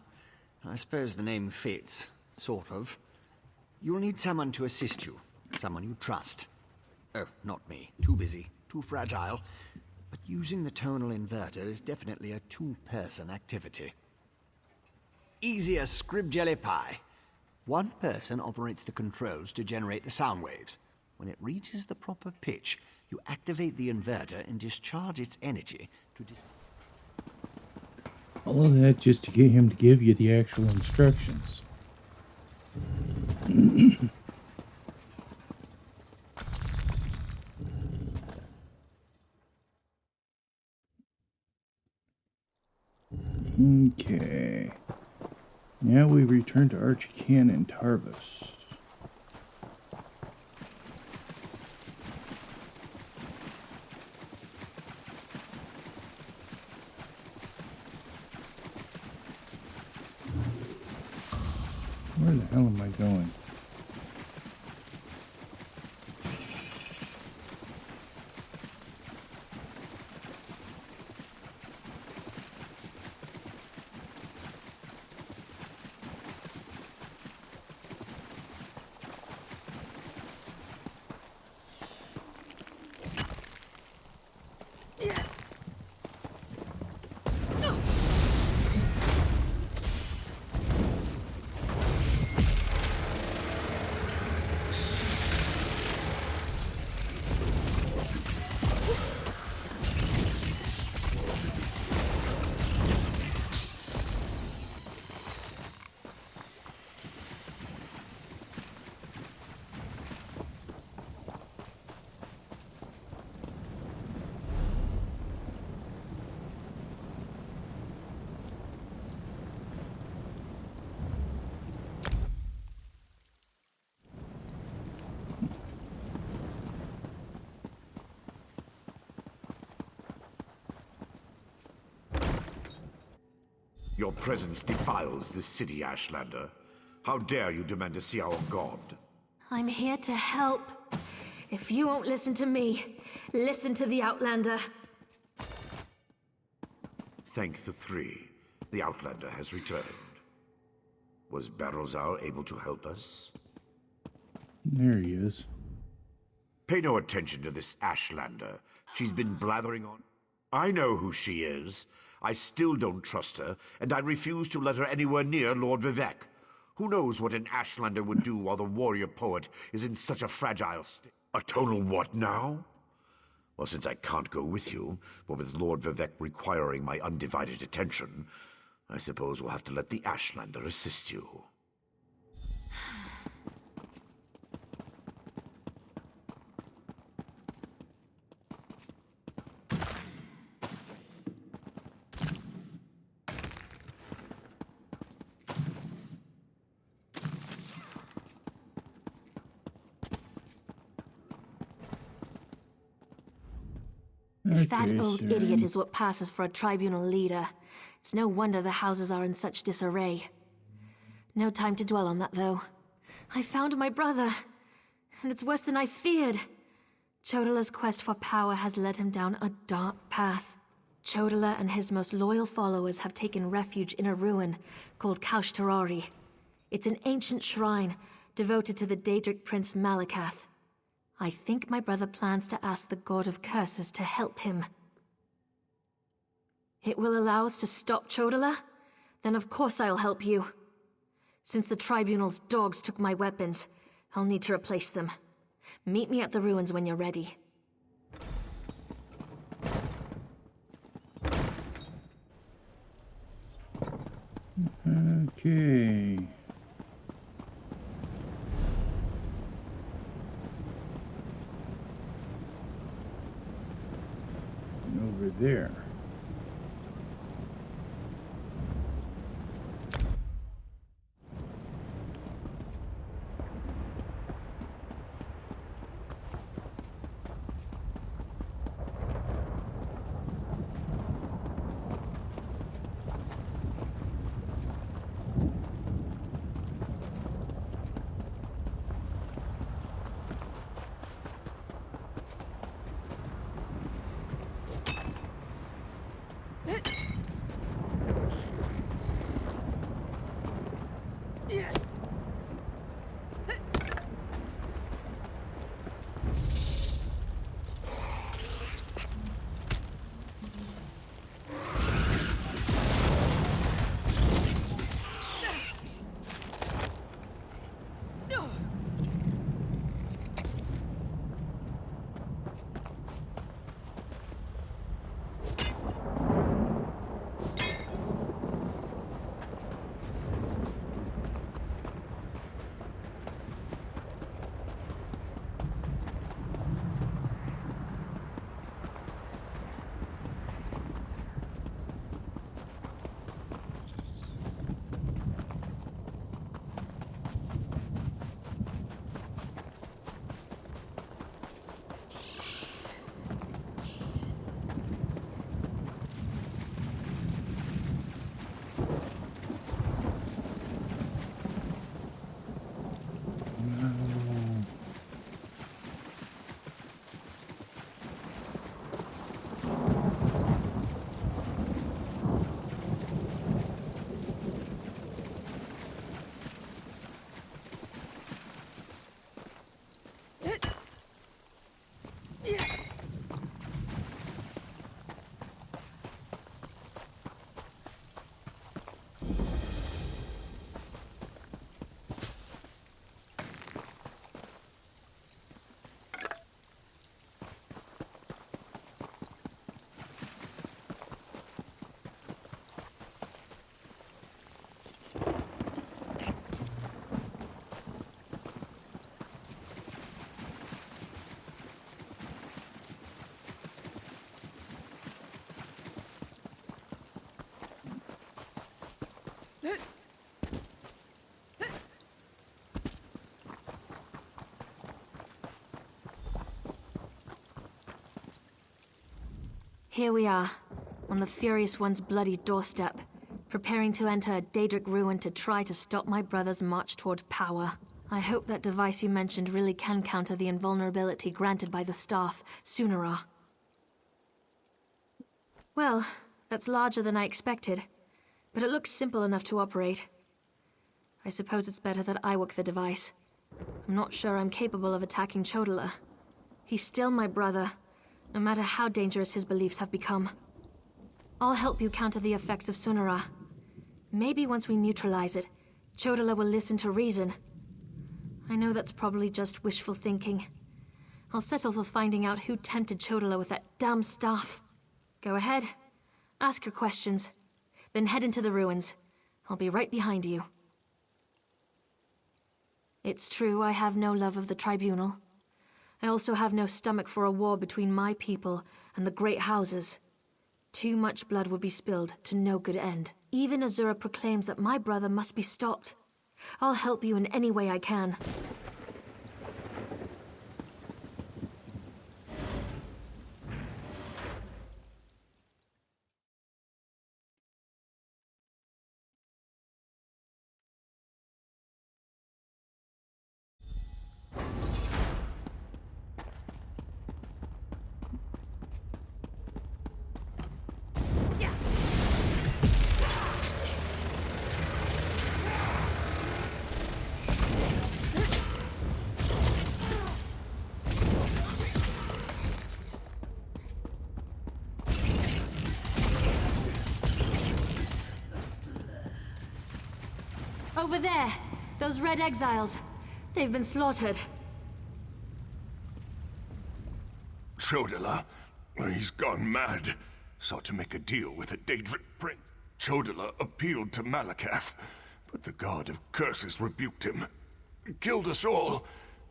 Speaker 10: I suppose the name fits. Sort of. You'll need someone to assist you. Someone you trust. Oh, not me. Too busy. Too fragile. But using the tonal inverter is definitely a two-person activity. Easy as scrib jelly pie. One person operates the controls to generate the sound waves. When it reaches the proper pitch, you activate the inverter and discharge its energy to...
Speaker 1: All of that just to get him to give you the actual instructions. Okay. Now we return to Archican and Tarvis. Where the hell am I going?
Speaker 9: Your presence defiles this city, Ashlander. How dare you demand to see our god?
Speaker 5: I'm here to help. If you won't listen to me, listen to the Outlander.
Speaker 9: Thank the three. The Outlander has returned. Was Barrelzar able to help us?
Speaker 1: There he is.
Speaker 9: Pay no attention to this Ashlander. She's been blathering on. I know who she is. I still don't trust her, and I refuse to let her anywhere near Lord Vivec. Who knows what an Ashlander would do while the warrior poet is in such a fragile state? A tonal what now? Well, since I can't go with you, but with Lord Vivec requiring my undivided attention, I suppose we'll have to let the Ashlander assist you.
Speaker 5: If that
Speaker 1: Okay,
Speaker 5: old
Speaker 1: so-
Speaker 5: idiot is what passes for a tribunal leader, it's no wonder the houses are in such disarray. No time to dwell on that, though. I found my brother, and it's worse than I feared. Chodala's quest for power has led him down a dark path. Chodala and his most loyal followers have taken refuge in a ruin called Kaushtarari. It's an ancient shrine devoted to the Daedric prince Malakath. I think my brother plans to ask the God of Curses to help him. It will allow us to stop Chodala? Then of course I'll help you. Since the Tribunal's dogs took my weapons, I'll need to replace them. Meet me at the ruins when you're ready.
Speaker 1: Okay. And over there.
Speaker 5: Here we are, on the Furious One's bloody doorstep, preparing to enter a Daedric ruin to try to stop my brother's march toward power. I hope that device you mentioned really can counter the invulnerability granted by the staff, Sunara. Well, that's larger than I expected, but it looks simple enough to operate. I suppose it's better that I work the device. I'm not sure I'm capable of attacking Chodala. He's still my brother, no matter how dangerous his beliefs have become. I'll help you counter the effects of Sunara. Maybe once we neutralize it, Chodala will listen to reason. I know that's probably just wishful thinking. I'll settle for finding out who tempted Chodala with that damn staff. Go ahead, ask your questions, then head into the ruins. I'll be right behind you. It's true I have no love of the Tribunal. I also have no stomach for a war between my people and the Great Houses. Too much blood would be spilled to no good end. Even Azura proclaims that my brother must be stopped. I'll help you in any way I can. Over there! Those red exiles. They've been slaughtered.
Speaker 15: Chodala? He's gone mad. Sought to make a deal with a Daedric prince. Chodala appealed to Malakath, but the god of curses rebuked him. Killed us all.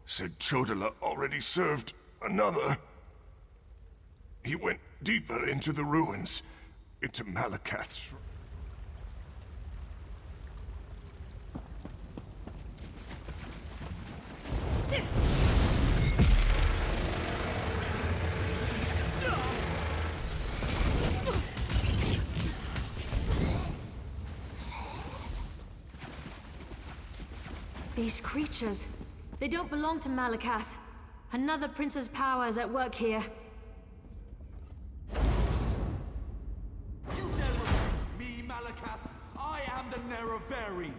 Speaker 15: Said Chodala already served another. He went deeper into the ruins, into Malakath's...
Speaker 5: These creatures, they don't belong to Malakath. Another prince's power is at work here.
Speaker 6: You dare refuse me, Malakath? I am the Nerevarine.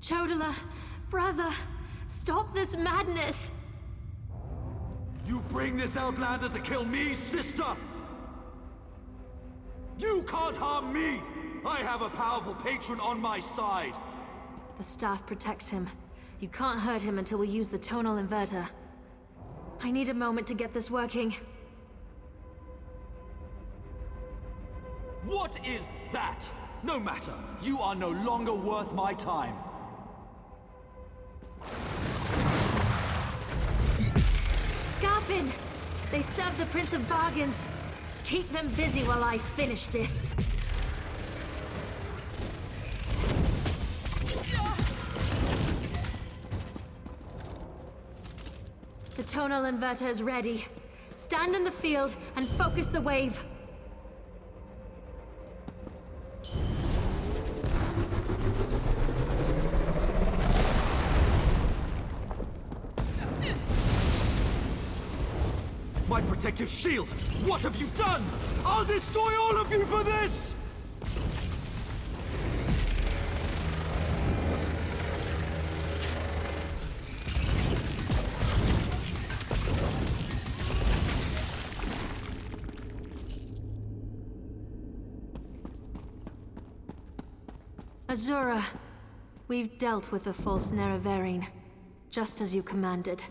Speaker 5: Chodala, brother, stop this madness!
Speaker 6: You bring this outlander to kill me, sister? You can't harm me! I have a powerful patron on my side!
Speaker 5: The staff protects him. You can't hurt him until we use the tonal inverter. I need a moment to get this working.
Speaker 6: What is that? No matter. You are no longer worth my time.
Speaker 5: Scarpin! They serve the Prince of Bargains. Keep them busy while I finish this. The tonal inverter is ready. Stand in the field and focus the wave.
Speaker 6: My protective shield! What have you done? I'll destroy all of you for this!
Speaker 5: Azura, we've dealt with the false Nerevarine, just as you commanded.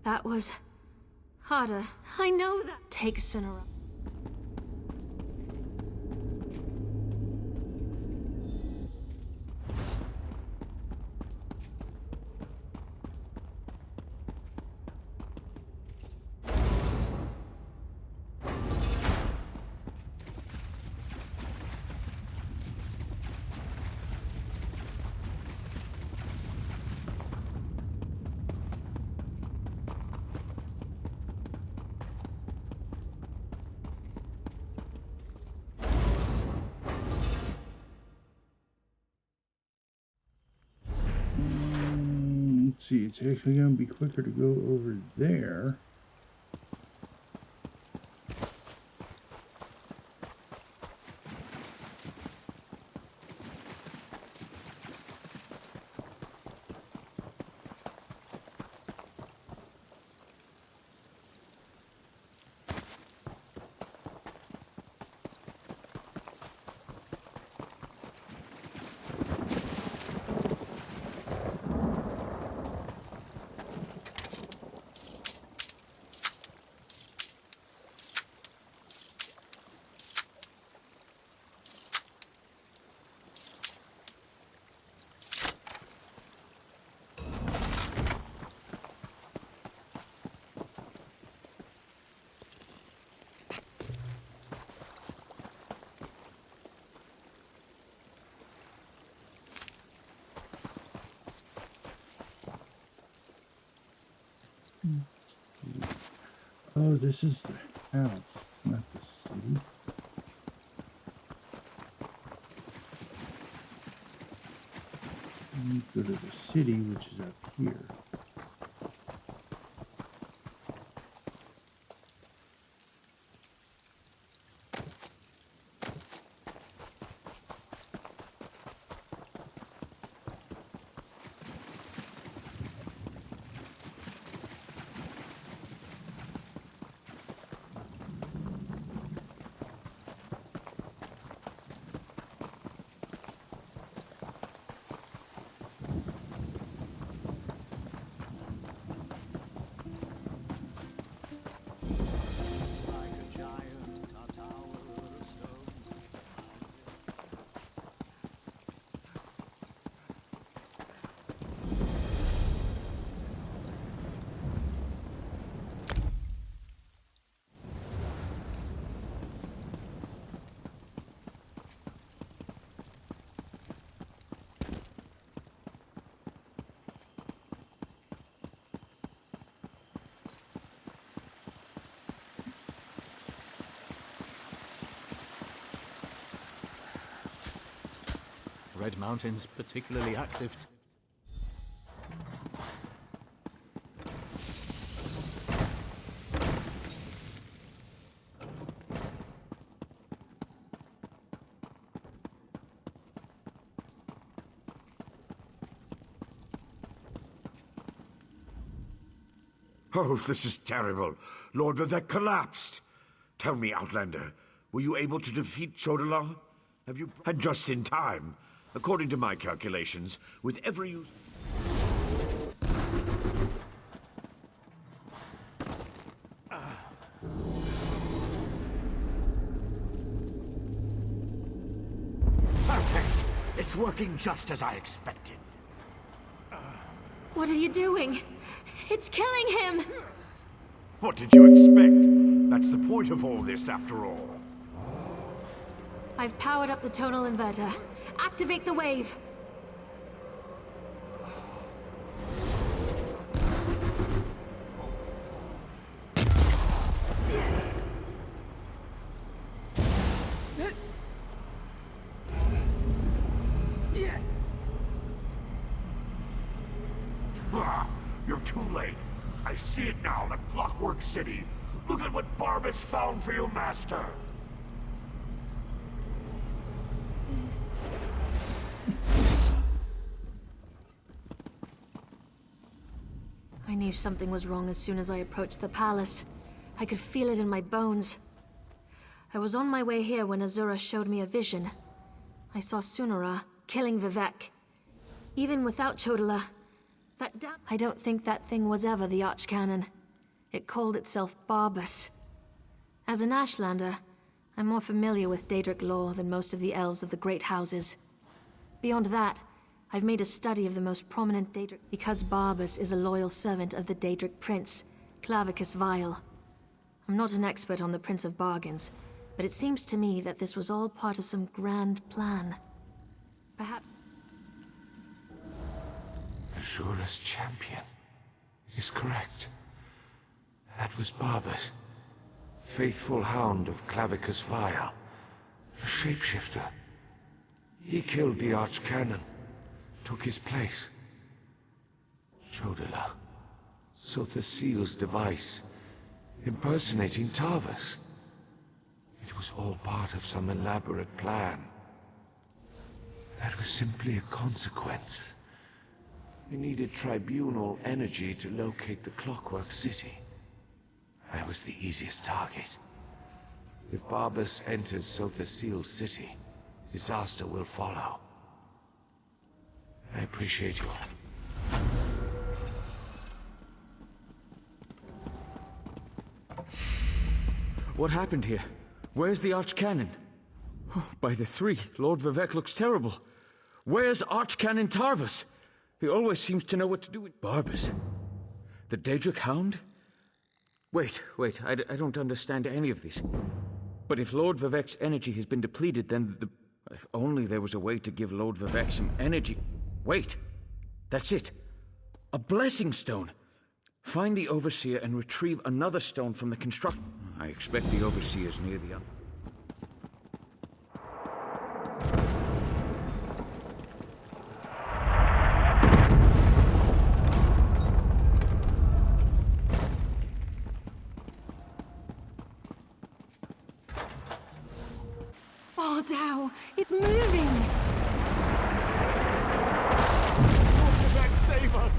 Speaker 5: That was harder. I know that. Take Sunara.
Speaker 1: Let's see, it's actually going to be quicker to go over there. Oh, this is the house, not the city. Let me go to the city, which is up here.
Speaker 16: Red Mountain's particularly active.
Speaker 9: Oh, this is terrible. Lord Vivek collapsed. Tell me, Outlander, were you able to defeat Chodola? Have you... And just in time. According to my calculations, with every use...
Speaker 10: Perfect! It's working just as I expected.
Speaker 5: What are you doing? It's killing him!
Speaker 9: What did you expect? That's the point of all this, after all.
Speaker 5: I've powered up the tonal inverter. Activate the wave.
Speaker 9: You're too late. I see it now, the Clockwork City. Look at what Barbas found for your master.
Speaker 5: I knew something was wrong as soon as I approached the palace. I could feel it in my bones. I was on my way here when Azura showed me a vision. I saw Sunara killing Vivek. Even without Chodola, I don't think that thing was ever the Archcanon. It called itself Barbas. As an Ashlander, I'm more familiar with Daedric lore than most of the elves of the Great Houses. Beyond that, I've made a study of the most prominent Daedric because Barbas is a loyal servant of the Daedric prince, Clavicus Vile. I'm not an expert on the Prince of Bargains, but it seems to me that this was all part of some grand plan. Perhaps...
Speaker 15: Azura's champion is correct. That was Barbas, faithful hound of Clavicus Vile, a shapeshifter. He killed the Archcanon, took his place.
Speaker 3: Chodela. So the seal's device, impersonating Tarvas. It was all part of some elaborate plan. That was simply a consequence. We needed tribunal energy to locate the Clockwork City. I was the easiest target. If Barbas enters Sotha Seal's city, disaster will follow. I appreciate you.
Speaker 6: What happened here? Where's the Archcanon? Oh, by the three, Lord Vivek looks terrible. Where's Archcanon Tarvas? He always seems to know what to do with Barbas. The Daedric Hound? Wait, I don't understand any of this. But if Lord Vivek's energy has been depleted, then if only there was a way to give Lord Vivek some energy. Wait, that's it. A blessing stone. Find the Overseer and retrieve another stone from the construction. I expect the Overseer's near the
Speaker 12: Bardau, it's moving!
Speaker 11: Lord Vivek, save us!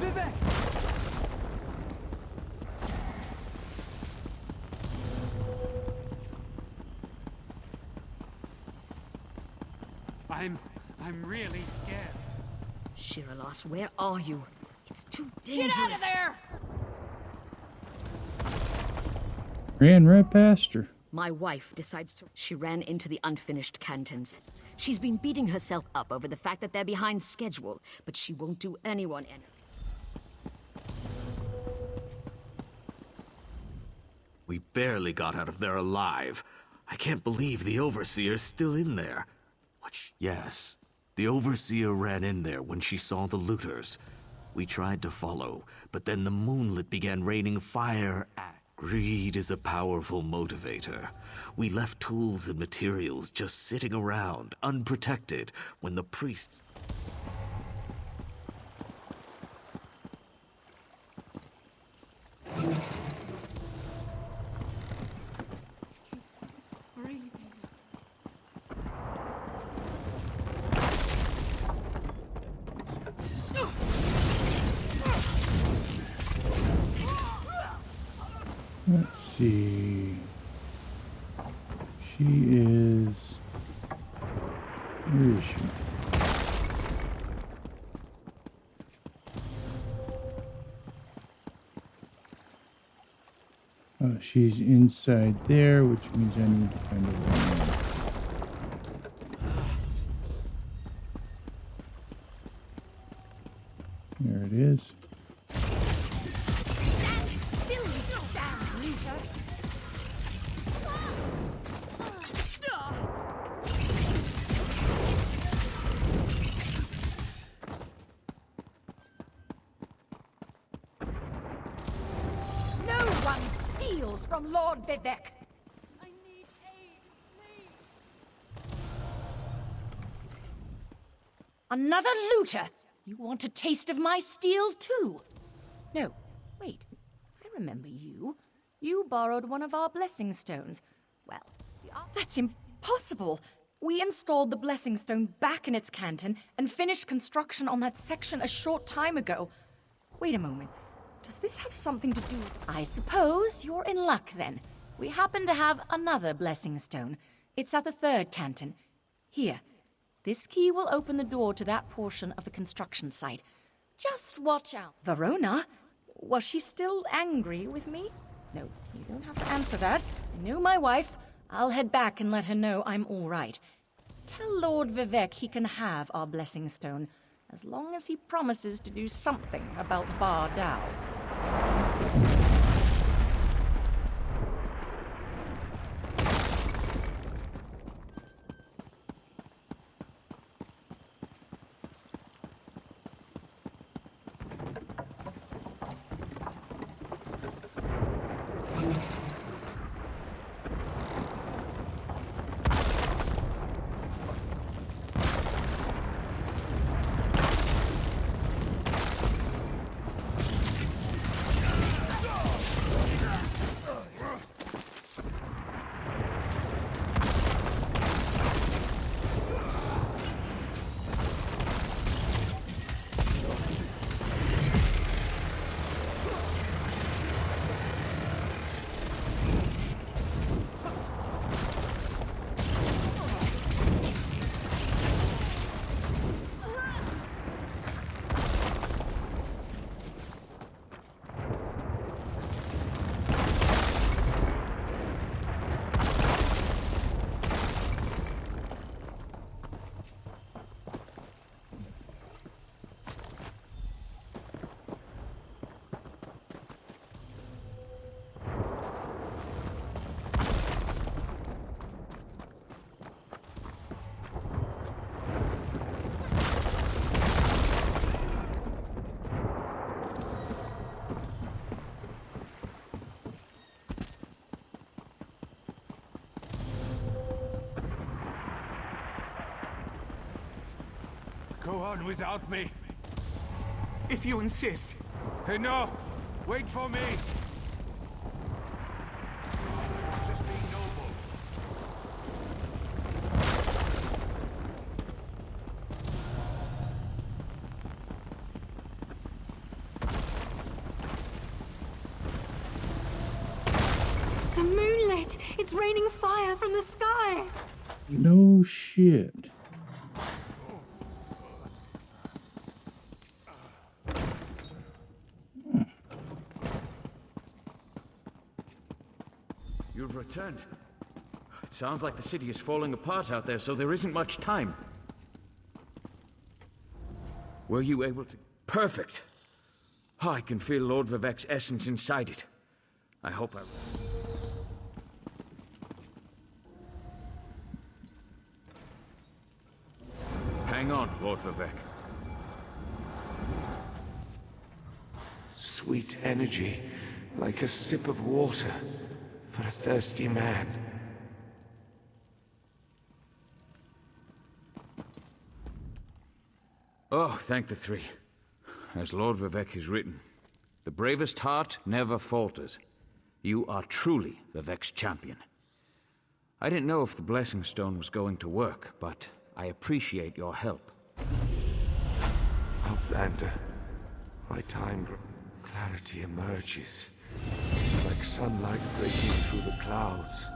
Speaker 11: Vivek!
Speaker 17: I'm really scared.
Speaker 13: Shiralas, where are you? It's too dangerous.
Speaker 12: Get out of there!
Speaker 1: Ran right past her.
Speaker 13: My wife decides to... She ran into the unfinished cantons. She's been beating herself up over the fact that they're behind schedule, but she won't do anyone any...
Speaker 14: We barely got out of there alive. I can't believe the Overseer's still in there. Yes, the Overseer ran in there when she saw the looters. We tried to follow, but then the moonlit began raining fire at... Greed is a powerful motivator. We left tools and materials just sitting around, unprotected, when the priests...
Speaker 1: Let's see. She is... Where is she? Oh, she's inside there, which means I need to find a way. There it is.
Speaker 12: No one steals from Lord Vivek! I need aid, please! Another looter! You want a taste of my steel, too? No, wait. I remember you. You borrowed one of our blessing stones. Well, that's impossible! We installed the blessing stone back in its canton and finished construction on that section a short time ago. Wait a moment. Does this have something to do... I suppose you're in luck, then. We happen to have another blessing stone. It's at the third canton. Here. This key will open the door to that portion of the construction site. Just watch out. Verona? Was she still angry with me? No, you don't have to answer that. I know my wife. I'll head back and let her know I'm all right. Tell Lord Vivek he can have our blessing stone, as long as he promises to do something about Bardau.
Speaker 15: Go on without me.
Speaker 11: If you insist.
Speaker 15: Hey, no! Wait for me! Just be noble.
Speaker 18: The moonlit! It's raining fire from the sky!
Speaker 1: No shit.
Speaker 6: You've returned. It sounds like the city is falling apart out there, so there isn't much time. Were you able to... Perfect! Oh, I can feel Lord Vivek's essence inside it. I hope I... Hang on, Lord Vivek.
Speaker 3: Sweet energy, like a sip of water for a thirsty man.
Speaker 6: Oh, thank the three. As Lord Vivek has written, the bravest heart never falters. You are truly Vivek's champion. I didn't know if the Blessing Stone was going to work, but I appreciate your help.
Speaker 3: Outlander, my time clarity emerges, like sunlight breaking through the clouds.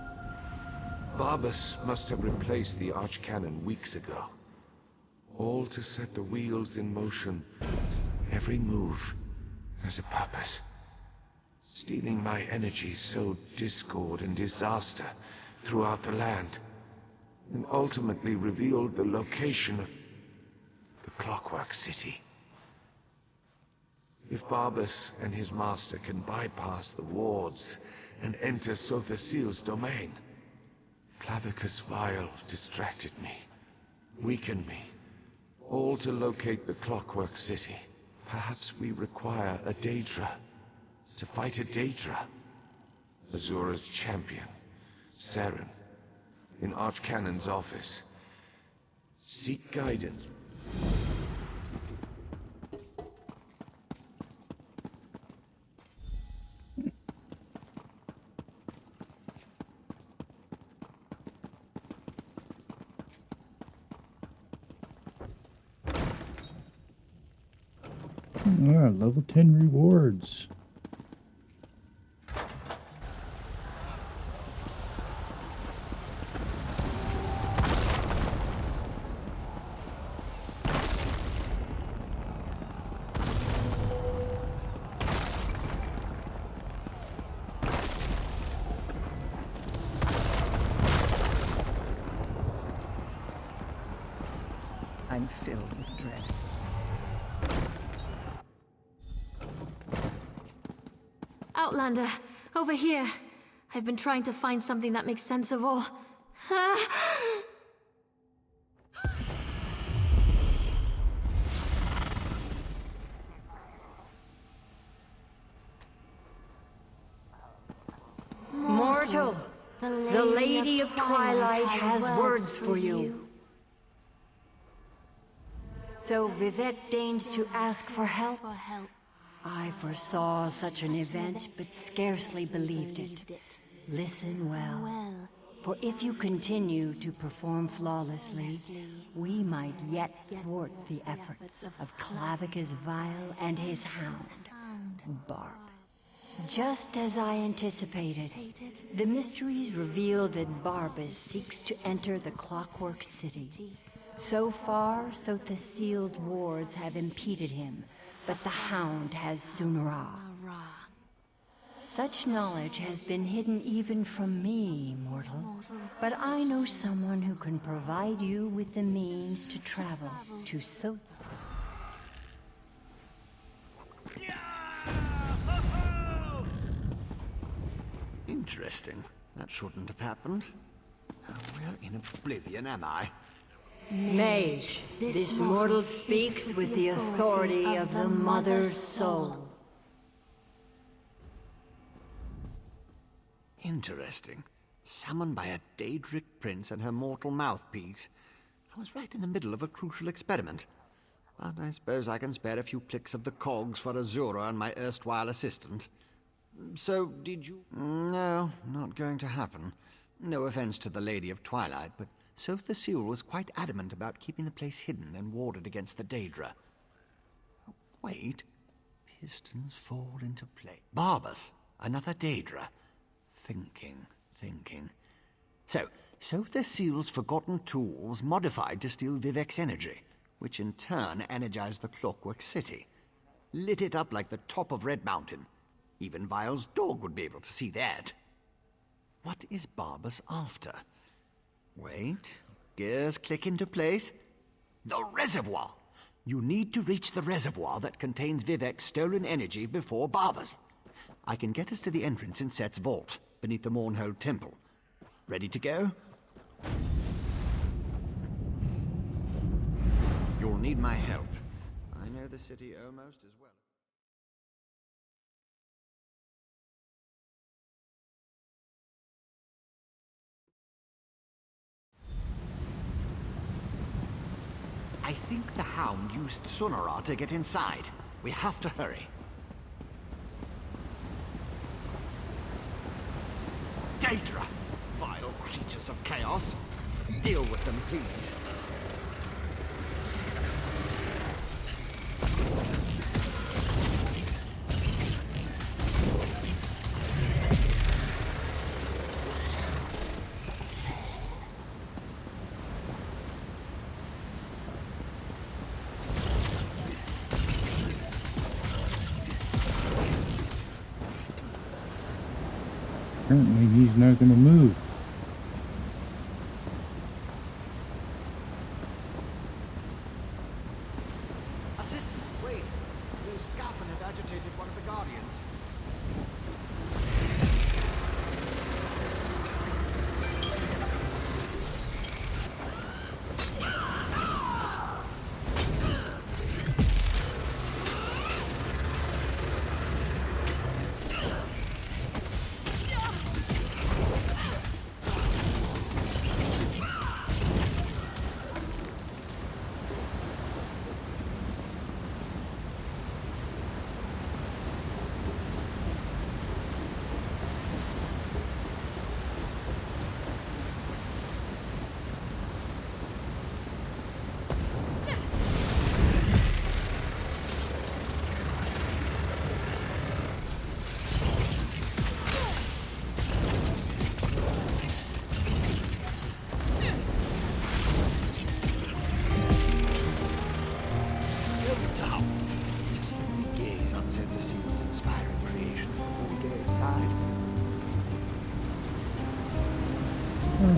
Speaker 3: Barbas must have replaced the archcannon weeks ago. All to set the wheels in motion. Every move has a purpose. Stealing my energy sowed discord and disaster throughout the land, and ultimately revealed the location of the Clockwork City. If Barbas and his master can bypass the wards and enter Sothasil's domain, Clavicus Vile distracted me, weakened me, all to locate the Clockwork City. Perhaps we require a Daedra to fight a Daedra. Azura's champion, Saren, in Archcannon's office. Seek guidance.
Speaker 1: Level 10 rewards.
Speaker 8: I'm filled with dread.
Speaker 5: Outlander, over here. I've been trying to find something that makes sense of all.
Speaker 8: Mortal, the Lady of Twilight has words for you. So Vivek deigns to ask for help. I foresaw such an event, but scarcely believed it. Listen well, for if you continue to perform flawlessly, we might yet thwart the efforts of Clavicus Vile and his hound, Barb. Just as I anticipated, the mysteries reveal that Barbas seeks to enter the Clockwork City. So far, Sothasil's wards have impeded him, but the Hound has Sunra. Such knowledge has been hidden even from me, mortal. But I know someone who can provide you with the means to travel to Soth.
Speaker 10: Interesting. That shouldn't have happened. Now, where in oblivion am I?
Speaker 8: Mage, this mortal speaks with the authority of the Mother's soul.
Speaker 10: Interesting. Summoned by a Daedric prince and her mortal mouthpiece. I was right in the middle of a crucial experiment. But I suppose I can spare a few clicks of the cogs for Azura and my erstwhile assistant. So, did you... No, not going to happen. No offense to the Lady of Twilight, but Soph the Seal was quite adamant about keeping the place hidden and warded against the Daedra. Wait. Pistons fall into play. Barbas, another Daedra. Thinking. So, Soph the Seal's forgotten tools modified to steal Vivek's energy, which in turn energized the Clockwork City. Lit it up like the top of Red Mountain. Even Vile's dog would be able to see that. What is Barbas after? Wait, gears click into place. The reservoir! You need to reach the reservoir that contains Vivek's stolen energy before Barbas. I can get us to the entrance in Set's vault, beneath the Mournhold Temple. Ready to go? You'll need my help. I know the city almost as well. I think the Hound used Sonora to get inside. We have to hurry. Daedra! Vile creatures of chaos. Deal with them, please.
Speaker 1: Apparently he's not going to move.
Speaker 10: Assistant, wait. Your Scaffin had agitated one of the Guardians.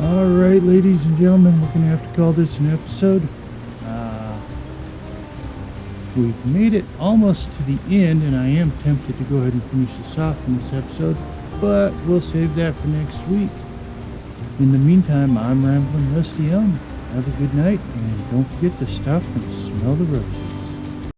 Speaker 1: Alright, ladies and gentlemen, we're going to have to call this an episode. We've made it almost to the end, and I am tempted to go ahead and finish this off in this episode, but we'll save that for next week. In the meantime, I'm Rambling Rusty Elm. Have a good night, and don't forget to stop and smell the roses.